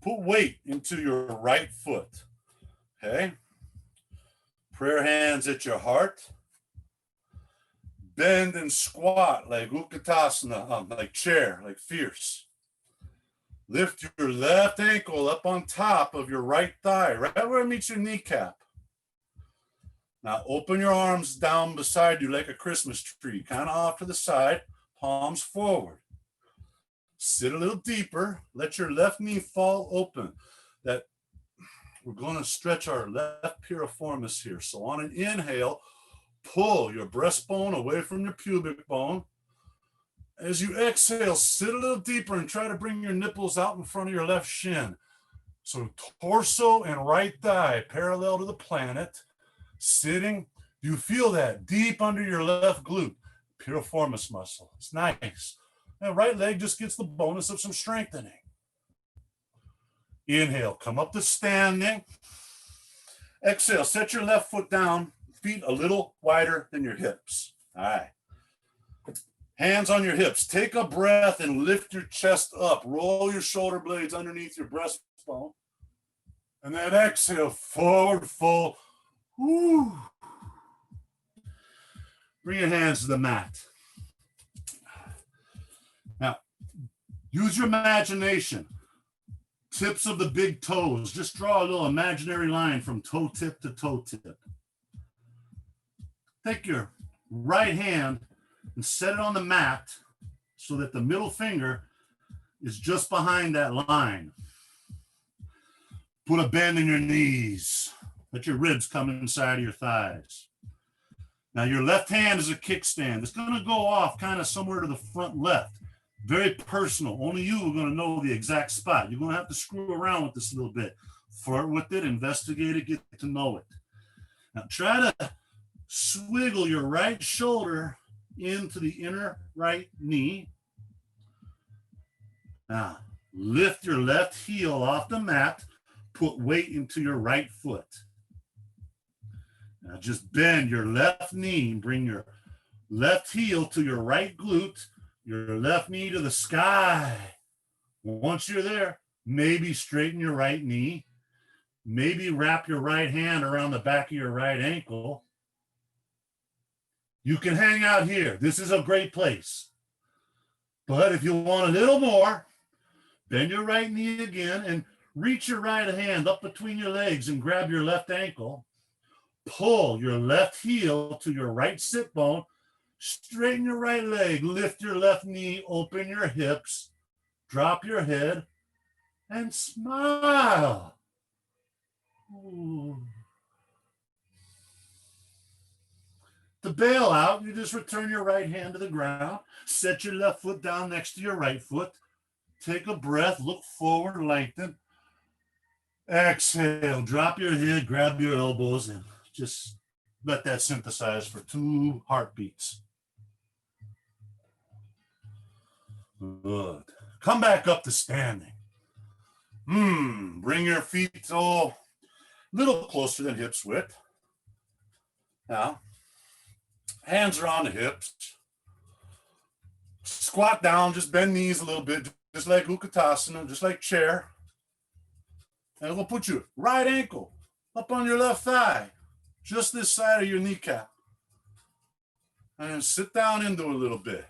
Put weight into your right foot, okay? Prayer hands at your heart. Bend and squat like Utkatasana, like chair, like fierce. Lift your left ankle up on top of your right thigh, right where it meets your kneecap. Now open your arms down beside you like a Christmas tree, kind of off to the side, palms forward. Sit a little deeper, let your left knee fall open. That we're going to stretch our left piriformis here. So on an inhale, pull your breastbone away from your pubic bone. As you exhale, sit a little deeper and try to bring your nipples out in front of your left shin. So torso and right thigh parallel to the planet. Sitting, you feel that deep under your left glute, piriformis muscle. It's nice. And right leg just gets the bonus of some strengthening. Inhale, come up to standing. Exhale, set your left foot down, feet a little wider than your hips. All right. Hands on your hips. Take a breath and lift your chest up. Roll your shoulder blades underneath your breastbone. And then exhale, forward fold. Woo. Bring your hands to the mat. Now, use your imagination. Tips of the big toes. Just draw a little imaginary line from toe tip to toe tip. Take your right hand and set it on the mat so that the middle finger is just behind that line. Put a bend in your knees. Let your ribs come inside of your thighs. Now your left hand is a kickstand. It's going to go off kind of somewhere to the front left. Very personal. Only you are going to know the exact spot. You're going to have to screw around with this a little bit. Flirt with it, investigate it, get to know it. Now try to swiggle your right shoulder into the inner right knee. Now lift your left heel off the mat. Put weight into your right foot. Now just bend your left knee, bring your left heel to your right glute, your left knee to the sky. Once you're there, maybe straighten your right knee, maybe wrap your right hand around the back of your right ankle. You can hang out here. This is a great place. But if you want a little more, bend your right knee again and reach your right hand up between your legs and grab your left ankle. Pull your left heel to your right sit bone. Straighten your right leg. Lift your left knee. Open your hips. Drop your head and smile. Ooh. To bail out, you just return your right hand to the ground. Set your left foot down next to your right foot. Take a breath. Look forward. Lengthen. Exhale, drop your head, grab your elbows, and just let that synthesize for 2 heartbeats. Good. Come back up to standing. Bring your feet a little closer than hips width. Now, hands are on the hips. Squat down, just bend knees a little bit, just like Utkatasana, just like chair. And we'll put your right ankle up on your left thigh, just this side of your kneecap. And sit down into a little bit.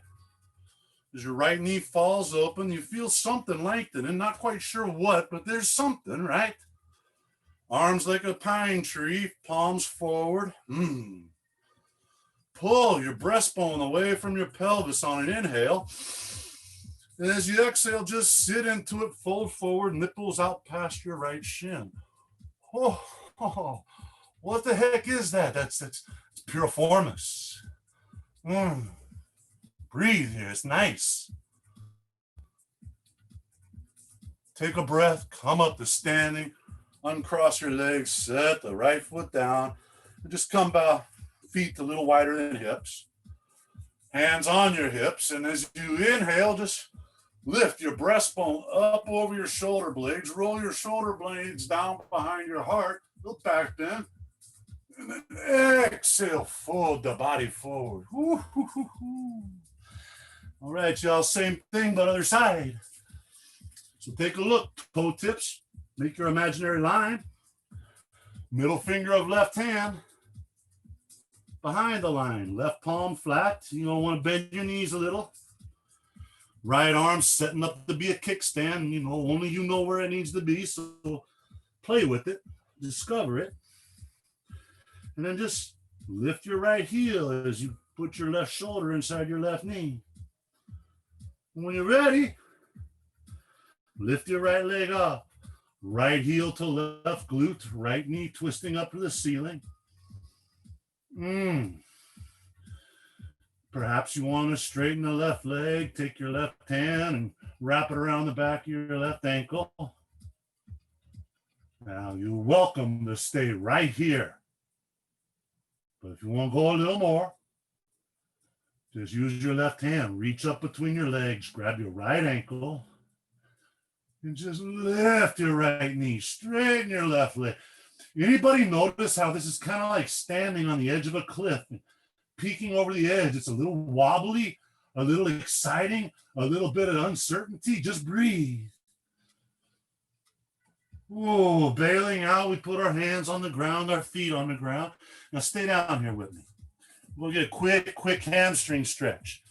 As your right knee falls open, you feel something lengthen and not quite sure what, but there's something, right? Arms like a pine tree, palms forward. Pull your breastbone away from your pelvis on an inhale. And as you exhale, just sit into it, fold forward, nipples out past your right shin. Oh, what the heck is that? That's piriformis. Breathe here, it's nice. Take a breath, come up to standing, uncross your legs, set the right foot down, and just come about feet a little wider than hips. Hands on your hips, and as you inhale, just lift your breastbone up over your shoulder blades, roll your shoulder blades down behind your heart, look back then, and then exhale, fold the body forward. All right, y'all, same thing, but other side. So take a look, toe tips, make your imaginary line, middle finger of left hand behind the line, left palm flat. You don't want to bend your knees a little. Right arm setting up to be a kickstand. You know, only you know where it needs to be, so play with it, discover it. And then just lift your right heel as you put your left shoulder inside your left knee. And when you're ready, lift your right leg up. Right heel to left glute, right knee twisting up to the ceiling. Perhaps you want to straighten the left leg, take your left hand and wrap it around the back of your left ankle. Now you're welcome to stay right here. But if you want to go a little more, just use your left hand, reach up between your legs, grab your right ankle, and just lift your right knee, straighten your left leg. Anybody notice how this is kind of like standing on the edge of a cliff, peeking over the edge? It's a little wobbly, a little exciting, a little bit of uncertainty. Just breathe. Oh, bailing out, we put our hands on the ground, our feet on the ground. Now stay down here with me. We'll get a quick hamstring stretch.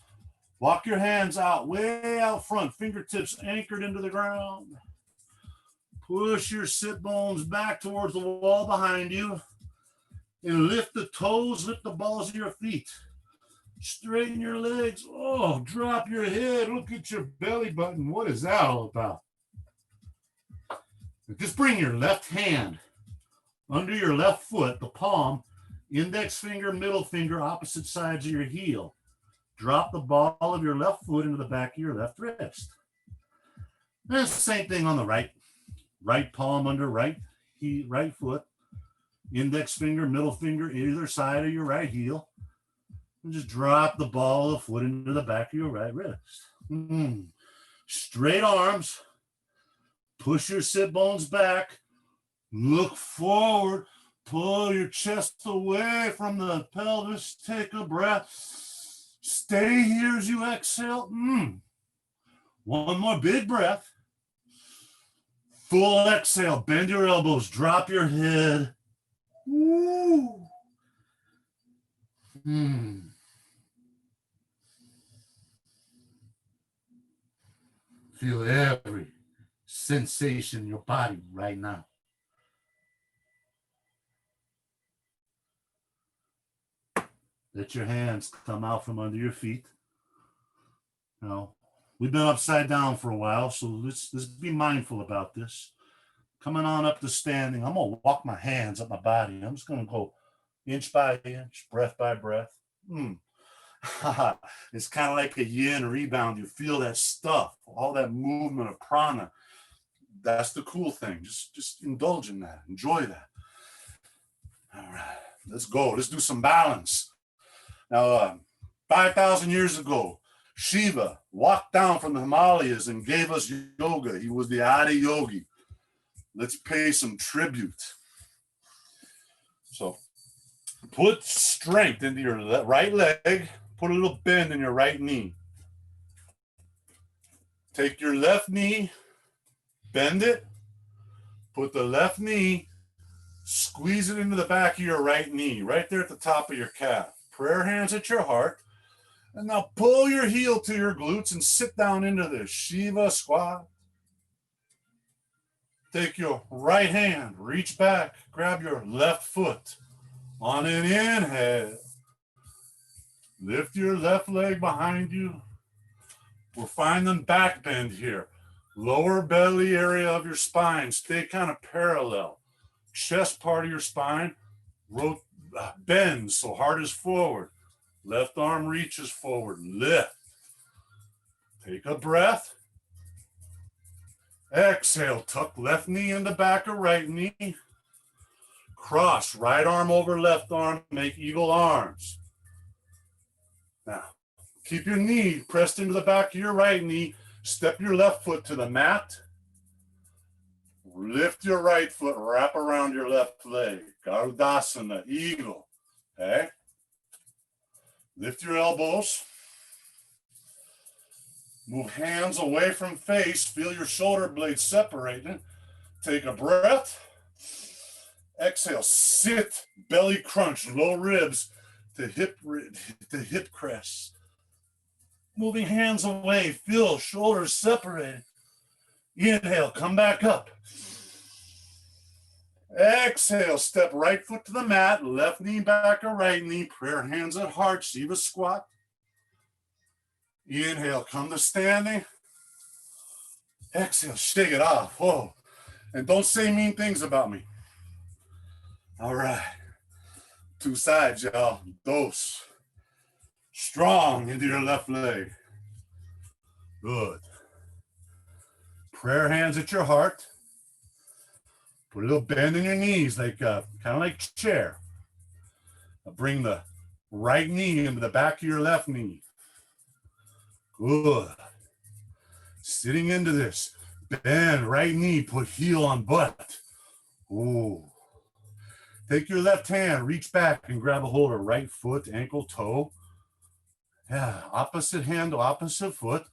Walk your hands out, way out front, fingertips anchored into the ground. Push your sit bones back towards the wall behind you. And lift the toes, lift the balls of your feet. Straighten your legs. Oh, drop your head. Look at your belly button. What is that all about? Just bring your left hand under your left foot, the palm, index finger, middle finger, opposite sides of your heel. Drop the ball of your left foot into the back of your left wrist. And the same thing on the right. Right palm under right foot. Index finger, middle finger, either side of your right heel. And just drop the ball of the foot into the back of your right wrist. Straight arms. Push your sit bones back. Look forward. Pull your chest away from the pelvis. Take a breath. Stay here as you exhale. One more big breath. Full exhale. Bend your elbows. Drop your head. Woo. Feel every sensation in your body right now. Let your hands come out from under your feet. Now, we've been upside down for a while, so let's be mindful about this. Coming on up to standing, I'm going to walk my hands up my body. I'm just going to go inch by inch, breath by breath. It's kind of like a yin rebound. You feel that stuff, all that movement of prana. That's the cool thing. Just indulge in that. Enjoy that. All right, let's go. Let's do some balance. Now, 5,000 years ago, Shiva walked down from the Himalayas and gave us yoga. He was the Adi Yogi. Let's pay some tribute. So put strength into your right leg. Put a little bend in your right knee. Take your left knee, bend it. Put the left knee, squeeze it into the back of your right knee, right there at the top of your calf. Prayer hands at your heart. And now pull your heel to your glutes and sit down into this Shiva squat. Take your right hand, reach back, grab your left foot. On an inhale, lift your left leg behind you. We're finding back bend here. Lower belly area of your spine, stay kind of parallel. Chest part of your spine, bends so heart is forward. Left arm reaches forward, lift. Take a breath. Exhale, tuck left knee in the back of right knee. Cross right arm over left arm, make eagle arms. Now, keep your knee pressed into the back of your right knee. Step your left foot to the mat. Lift your right foot, wrap around your left leg. Garudasana, eagle. Okay? Lift your elbows. Move hands away from face. Feel your shoulder blades separating. Take a breath. Exhale, sit, belly crunch, low ribs to hip crest. Moving hands away, feel shoulders separated. Inhale, come back up. Exhale, step right foot to the mat, left knee back or right knee, prayer hands at heart, Shiva squat. Inhale, come to standing. Exhale, shake it off. Whoa. And don't say mean things about me. All right. Two sides, y'all. Dos. Strong into your left leg. Good. Prayer hands at your heart. Put a little bend in your knees, like kind of like chair. Now bring the right knee into the back of your left knee. Good. Sitting into this. Bend, right knee, put heel on butt. Ooh. Take your left hand, reach back and grab a hold of right foot, ankle, toe. Yeah, opposite hand to opposite foot.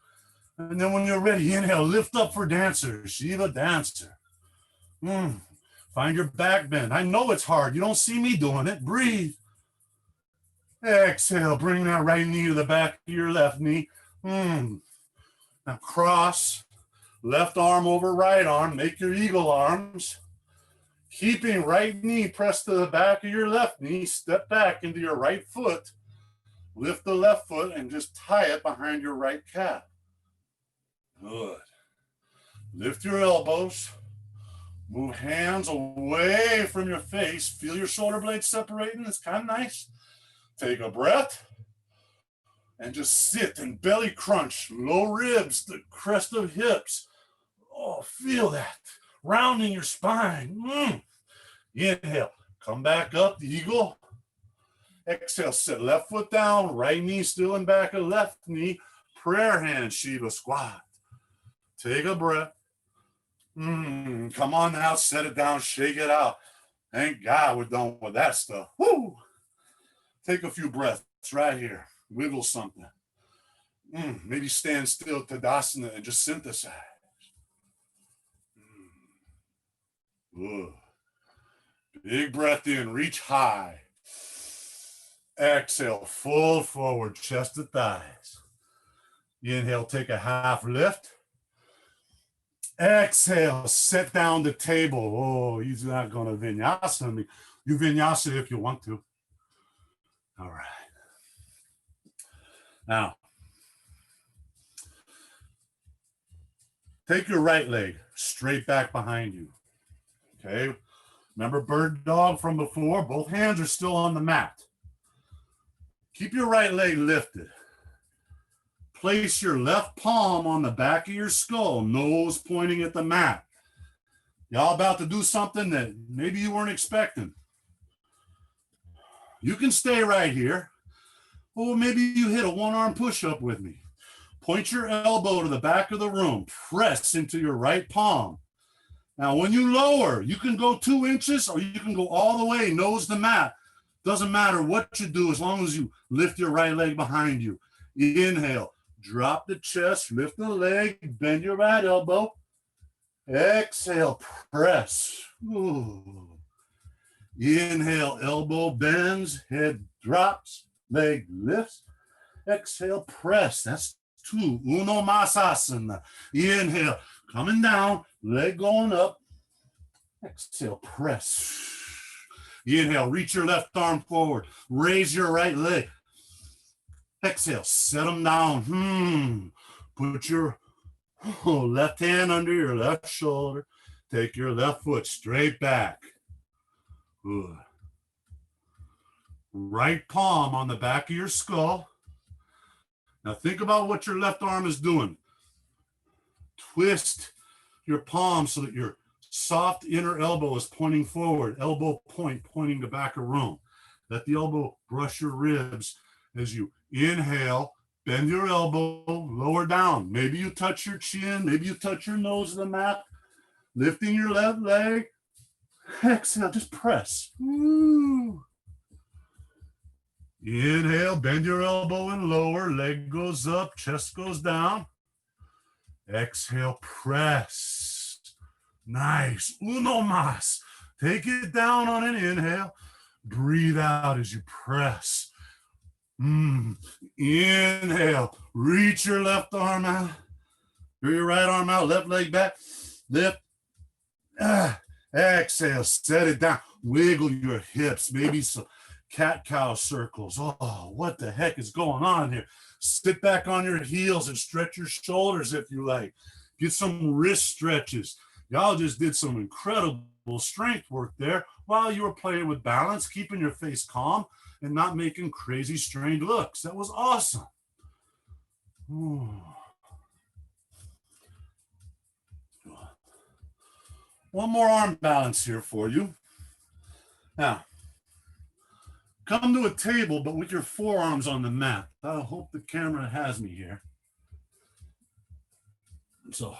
And then when you're ready, inhale, lift up for dancer, Shiva dancer. Find your back bend. I know it's hard. You don't see me doing it. Breathe. Exhale, bring that right knee to the back of your left knee. Now cross, left arm over right arm. Make your eagle arms. Keeping right knee pressed to the back of your left knee. Step back into your right foot. Lift the left foot and just tie it behind your right calf. Good. Lift your elbows. Move hands away from your face. Feel your shoulder blades separating. It's kind of nice. Take a breath. And just sit and belly crunch. Low ribs, the crest of hips. Oh, feel that. Rounding your spine. Inhale. Come back up, the eagle. Exhale, sit left foot down. Right knee still in back of left knee. Prayer hand, Shiva squat. Take a breath. Come on now, set it down, shake it out. Thank God we're done with that stuff. Woo! Take a few breaths right here. Wiggle something. Maybe stand still, Tadasana, and just synthesize. Good. Big breath in, reach high. Exhale, full forward, chest to thighs. Inhale, take a half lift. Exhale, sit down the table. Oh, he's not going to vinyasa me. You vinyasa if you want to. All right. Now, take your right leg straight back behind you. Okay. Remember bird dog from before? Both hands are still on the mat. Keep your right leg lifted. Place your left palm on the back of your skull, nose pointing at the mat. Y'all about to do something that maybe you weren't expecting. You can stay right here. Or maybe you hit a one-arm push-up with me. Point your elbow to the back of the room. Press into your right palm. Now, when you lower, you can go 2 inches or you can go all the way, nose to mat. Doesn't matter what you do as long as you lift your right leg behind you. Inhale. Drop the chest, lift the leg, bend your right elbow. Exhale, press. Ooh. Inhale, elbow bends, head drops, leg lifts. Exhale, press. That's 2. Uno mas asana. Inhale, coming down, leg going up. Exhale, press. Inhale, reach your left arm forward. Raise your right leg. Exhale, set them down. Put your left hand under your left shoulder. Take your left foot straight back. Good. Right palm on the back of your skull. Now think about what your left arm is doing. Twist your palm so that your soft inner elbow is pointing forward, elbow point pointing the back of room. Let the elbow brush your ribs as you inhale, bend your elbow, lower down. Maybe you touch your chin, maybe you touch your nose to the mat, lifting your left leg. Exhale, just press. Woo. Inhale, bend your elbow and lower, leg goes up, chest goes down. Exhale, press. Nice. Uno más. Take it down on an inhale. Breathe out as you press. Inhale. Reach your left arm out. Your right arm out. Left leg back. Lift. Exhale. Set it down. Wiggle your hips. Maybe some cat-cow circles. Oh, what the heck is going on here? Sit back on your heels and stretch your shoulders if you like. Get some wrist stretches. Y'all just did some incredible strength work there while you were playing with balance, keeping your face calm and not making crazy strained looks. That was awesome. One more arm balance here for you. Now, come to a table, but with your forearms on the mat. I hope the camera has me here. So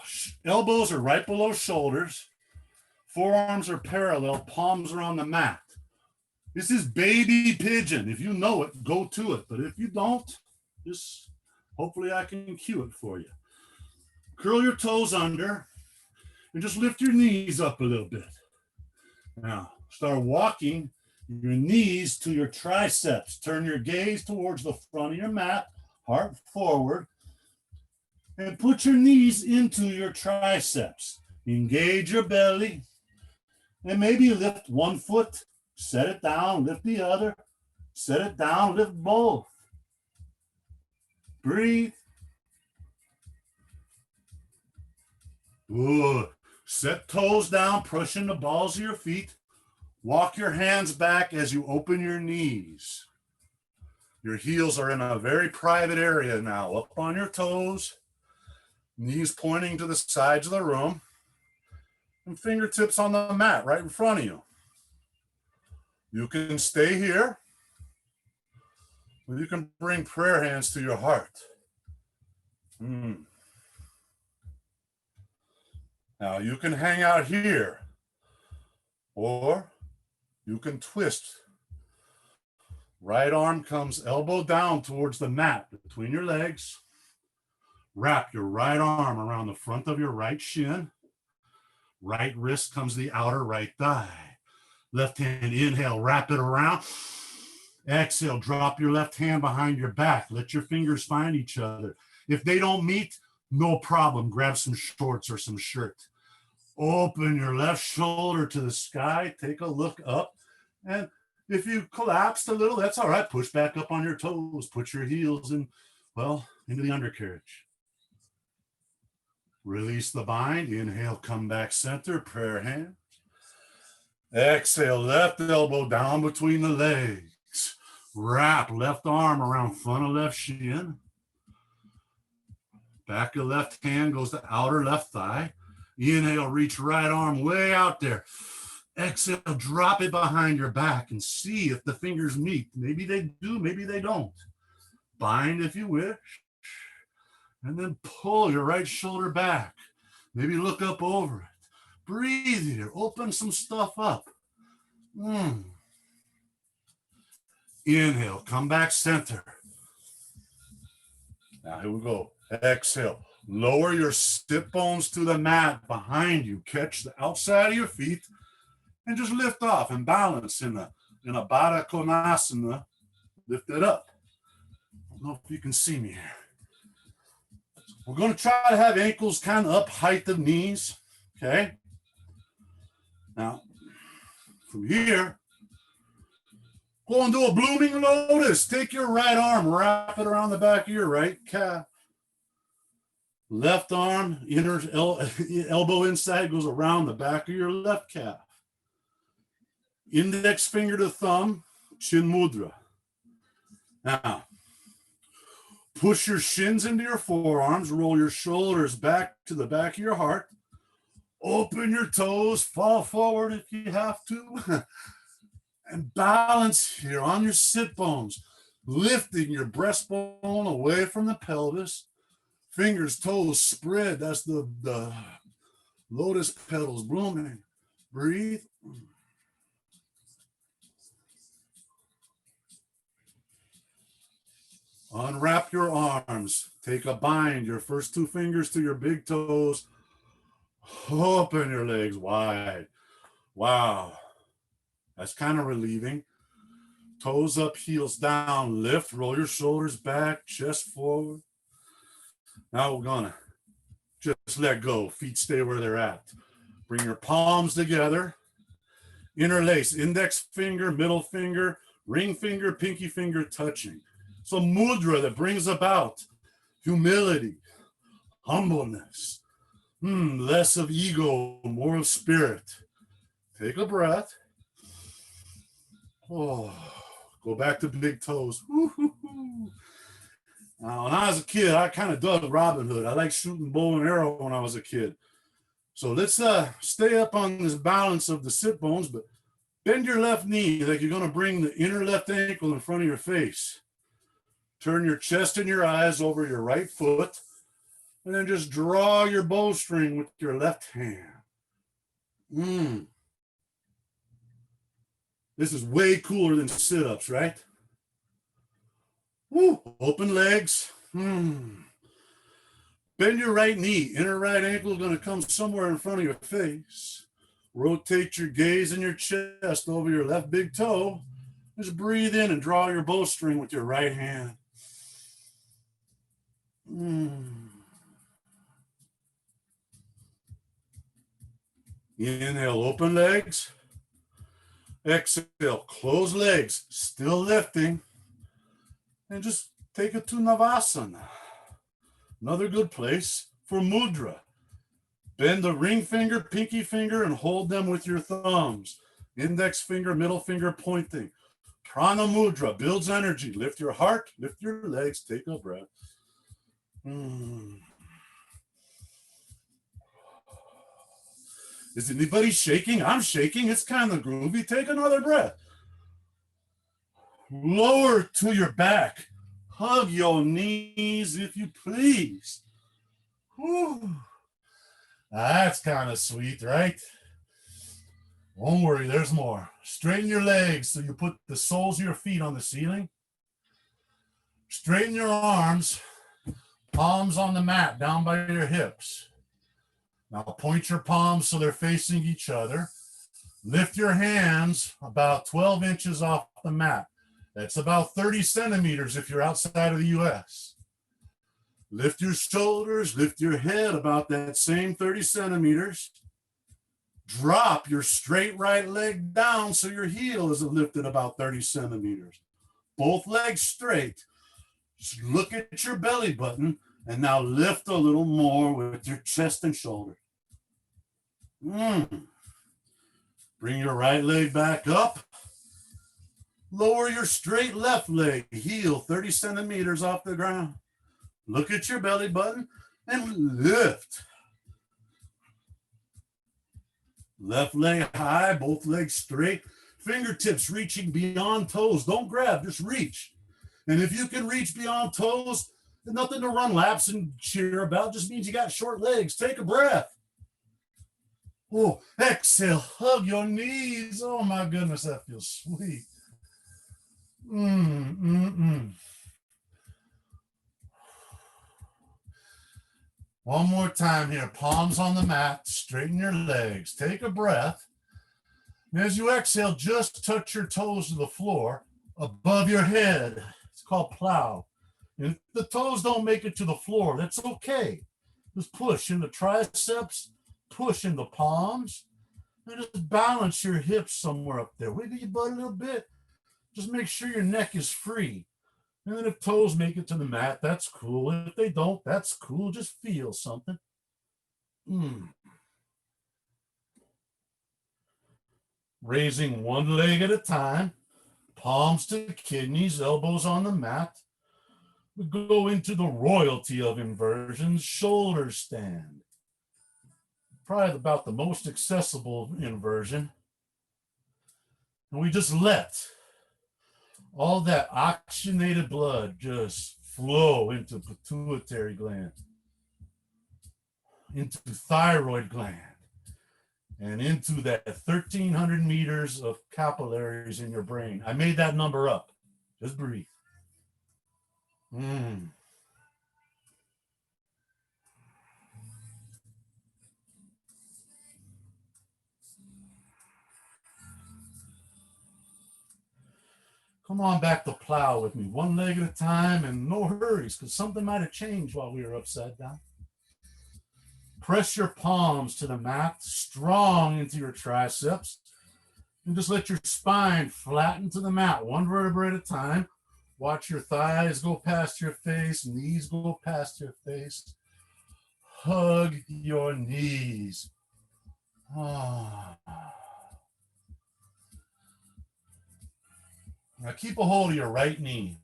elbows are right below shoulders. Forearms are parallel, palms are on the mat. This is baby pigeon. If you know it, go to it. But if you don't, just hopefully I can cue it for you. Curl your toes under and just lift your knees up a little bit. Now, start walking your knees to your triceps. Turn your gaze towards the front of your mat, heart forward, and put your knees into your triceps. Engage your belly, and maybe lift one foot, set it down, lift the other, set it down, lift both. Breathe. Good. Set toes down, pushing the balls of your feet. Walk your hands back as you open your knees. Your heels are in a very private area now, up on your toes, knees pointing to the sides of the room, and fingertips on the mat right in front of you. You can stay here, or you can bring prayer hands to your heart. Now you can hang out here, or you can twist. Right arm comes elbow down towards the mat between your legs. Wrap your right arm around the front of your right shin. Right wrist comes the outer right thigh. Left hand, inhale, wrap it around. Exhale, drop your left hand behind your back. Let your fingers find each other. If they don't meet, no problem. Grab some shorts or some shirt. Open your left shoulder to the sky. Take a look up. And if you collapsed a little, that's all right. Push back up on your toes. Put your heels in, well, into the undercarriage. Release the bind. Inhale, come back center, prayer hands. Exhale, left elbow down between the legs. Wrap left arm around front of left shin. Back of left hand goes to outer left thigh. Inhale, reach right arm way out there. Exhale, drop it behind your back and see if the fingers meet. Maybe they do, maybe they don't. Bind if you wish. And then pull your right shoulder back. Maybe look up over it. Breathe here. Open some stuff up. Inhale, come back center. Now here we go. Exhale. Lower your sit bones to the mat behind you. Catch the outside of your feet and just lift off and balance in a Baddha Konasana. Lift it up. I don't know if you can see me here. We're going to try to have ankles kind of up height of knees. Okay. Now, from here, go and do a blooming lotus. Take your right arm, wrap it around the back of your right calf. Left arm, elbow inside goes around the back of your left calf. Index finger to thumb, chin mudra. Now, push your shins into your forearms, roll your shoulders back to the back of your heart. Open your toes, fall forward if you have to, and balance here on your sit bones, lifting your breastbone away from the pelvis. Fingers, toes spread. That's the lotus petals blooming. Breathe. Unwrap your arms. Take a bind. Your first two fingers to your big toes. Open your legs wide. Wow. That's kind of relieving. Toes up, heels down. Lift, roll your shoulders back, chest forward. Now we're gonna just let go. Feet stay where they're at. Bring your palms together. Interlace, index finger, middle finger, ring finger, pinky finger touching. So mudra that brings about humility, humbleness, less of ego, more of spirit. Take a breath. Oh, go back to big toes. Woo-hoo-hoo. Now, when I was a kid, I kind of dug Robin Hood. I liked shooting bow and arrow when I was a kid. So let's stay up on this balance of the sit bones, but bend your left knee like you're going to bring the inner left ankle in front of your face. Turn your chest and your eyes over your right foot, and then just draw your bowstring with your left hand. This is way cooler than sit-ups, right? Woo, open legs. Bend your right knee. Inner right ankle is going to come somewhere in front of your face. Rotate your gaze and your chest over your left big toe. Just breathe in and draw your bowstring with your right hand. Inhale, open legs. Exhale, close legs, still lifting. And just take it to Navasana. Another good place for mudra. Bend the ring finger, pinky finger, and hold them with your thumbs. Index finger, middle finger pointing. Prana mudra builds energy. Lift your heart, lift your legs, take a breath. Is anybody shaking? I'm shaking. It's kind of groovy. Take another breath. Lower to your back. Hug your knees if you please. Whew. That's kind of sweet, right? Don't worry, there's more. Straighten your legs so you put the soles of your feet on the ceiling. Straighten your arms, palms on the mat down by your hips. Now point your palms so they're facing each other. Lift your hands about 12 inches off the mat. That's about 30 centimeters if you're outside of the US. Lift your shoulders, lift your head about that same 30 centimeters. Drop your straight right leg down so your heel is lifted about 30 centimeters. Both legs straight. Just look at your belly button and now lift a little more with your chest and shoulder. Bring your right leg back up. Lower your straight left leg, heel 30 centimeters off the ground. Look at your belly button and lift. Left leg high, both legs straight. Fingertips reaching beyond toes. Don't grab, just reach. And if you can reach beyond toes, nothing to run laps and cheer about. Just means you got short legs. Take a breath. Oh, exhale, hug your knees. Oh my goodness, that feels sweet. One more time here. Palms on the mat. Straighten your legs. Take a breath. And as you exhale, just touch your toes to the floor above your head. It's called plow. And if the toes don't make it to the floor, that's okay. Just push in the triceps, push in the palms, And just balance your hips somewhere up there. Wiggle your butt a little bit. Just make sure your neck is free. And then if toes make it to the mat, that's cool. If they don't, that's cool. Just feel something. Raising one leg at a time, palms to kidneys, elbows on the mat. We go into the royalty of inversions, shoulder stand. Probably about the most accessible inversion. And we just let all that oxygenated blood just flow into pituitary gland, into thyroid gland, and into that 1,300 meters of capillaries in your brain. I made that number up. Just breathe. Come on back to plow with me, one leg at a time, and no hurries, because something might have changed while we were upside down. Press your palms to the mat, strong into your triceps, and just let your spine flatten to the mat, one vertebra at a time. Watch your thighs go past your face, knees go past your face. Hug your knees. Now keep a hold of your right knee.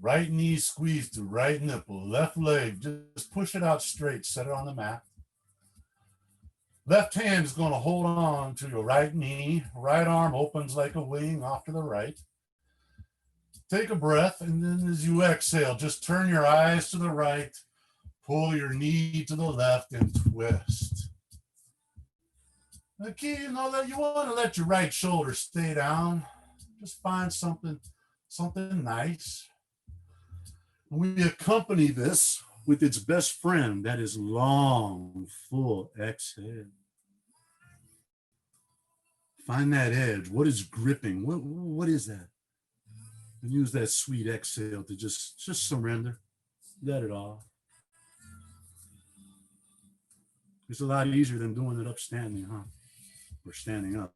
Right knee squeezed to right nipple. Left leg, just push it out straight. Set it on the mat. Left hand is going to hold on to your right knee. Right arm opens like a wing off to the right. Take a breath, and then as you exhale, just turn your eyes to the right. Pull your knee to the left and twist. The key, you know that you want to let your right shoulder stay down. Just find something nice. We accompany this with its best friend, that is long, full exhale. Find that edge. What is gripping? What is that? And use that sweet exhale to just surrender. Let it off. It's a lot easier than doing it upstanding, huh? Or standing up.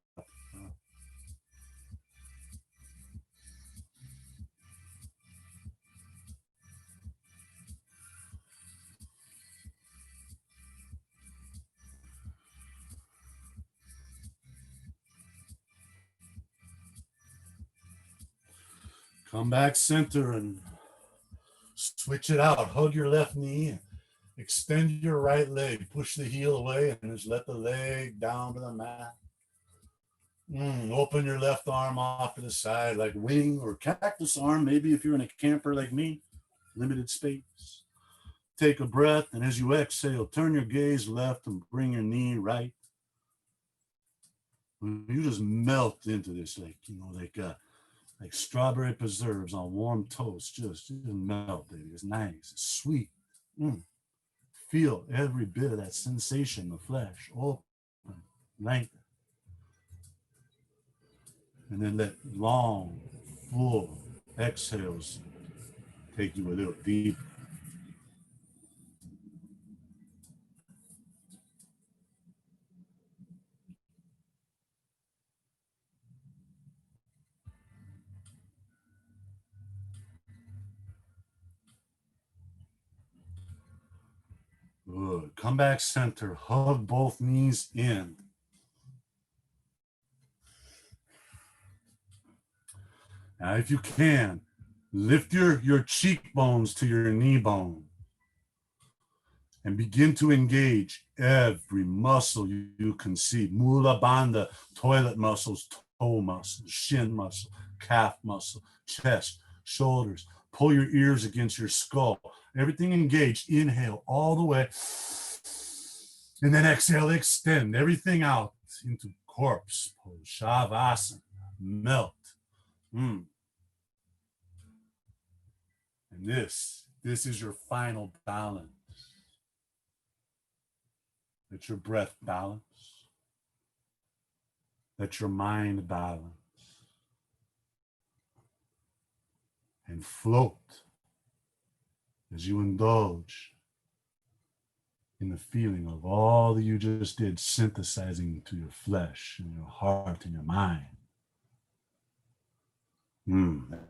Come back center and switch it out. Hug your left knee. Extend your right leg. Push the heel away and just let the leg down to the mat. Open your left arm off to the side like wing or cactus arm. Maybe if you're in a camper like me, limited space. Take a breath, and as you exhale, turn your gaze left and bring your knee right. You just melt into this like strawberry preserves on warm toast. Just melt, baby. It's nice. It's sweet. Feel every bit of that sensation, the flesh, open, lengthen. And then let long, full exhales take you a little deeper. Good. Come back center. Hug both knees in. Now, if you can, lift your cheekbones to your knee bone and begin to engage every muscle you can see. Mula bandha, toilet muscles, toe muscles, shin muscle, calf muscle, chest, shoulders. Pull your ears against your skull. Everything engaged. Inhale all the way. And then exhale, extend everything out into corpse pose, shavasana, melt. And this is your final balance. Let your breath balance. Let your mind balance. And float as you indulge in the feeling of all that you just did synthesizing to your flesh and your heart and your mind.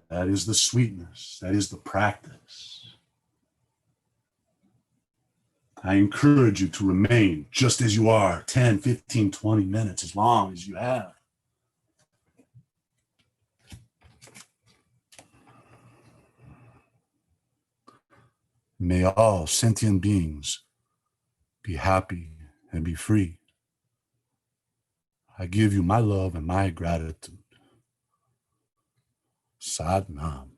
That is the sweetness. That is the practice. I encourage you to remain just as you are, 10, 15, 20 minutes, as long as you have. May all sentient beings be happy and be free. I give you my love and my gratitude. Sat Nam.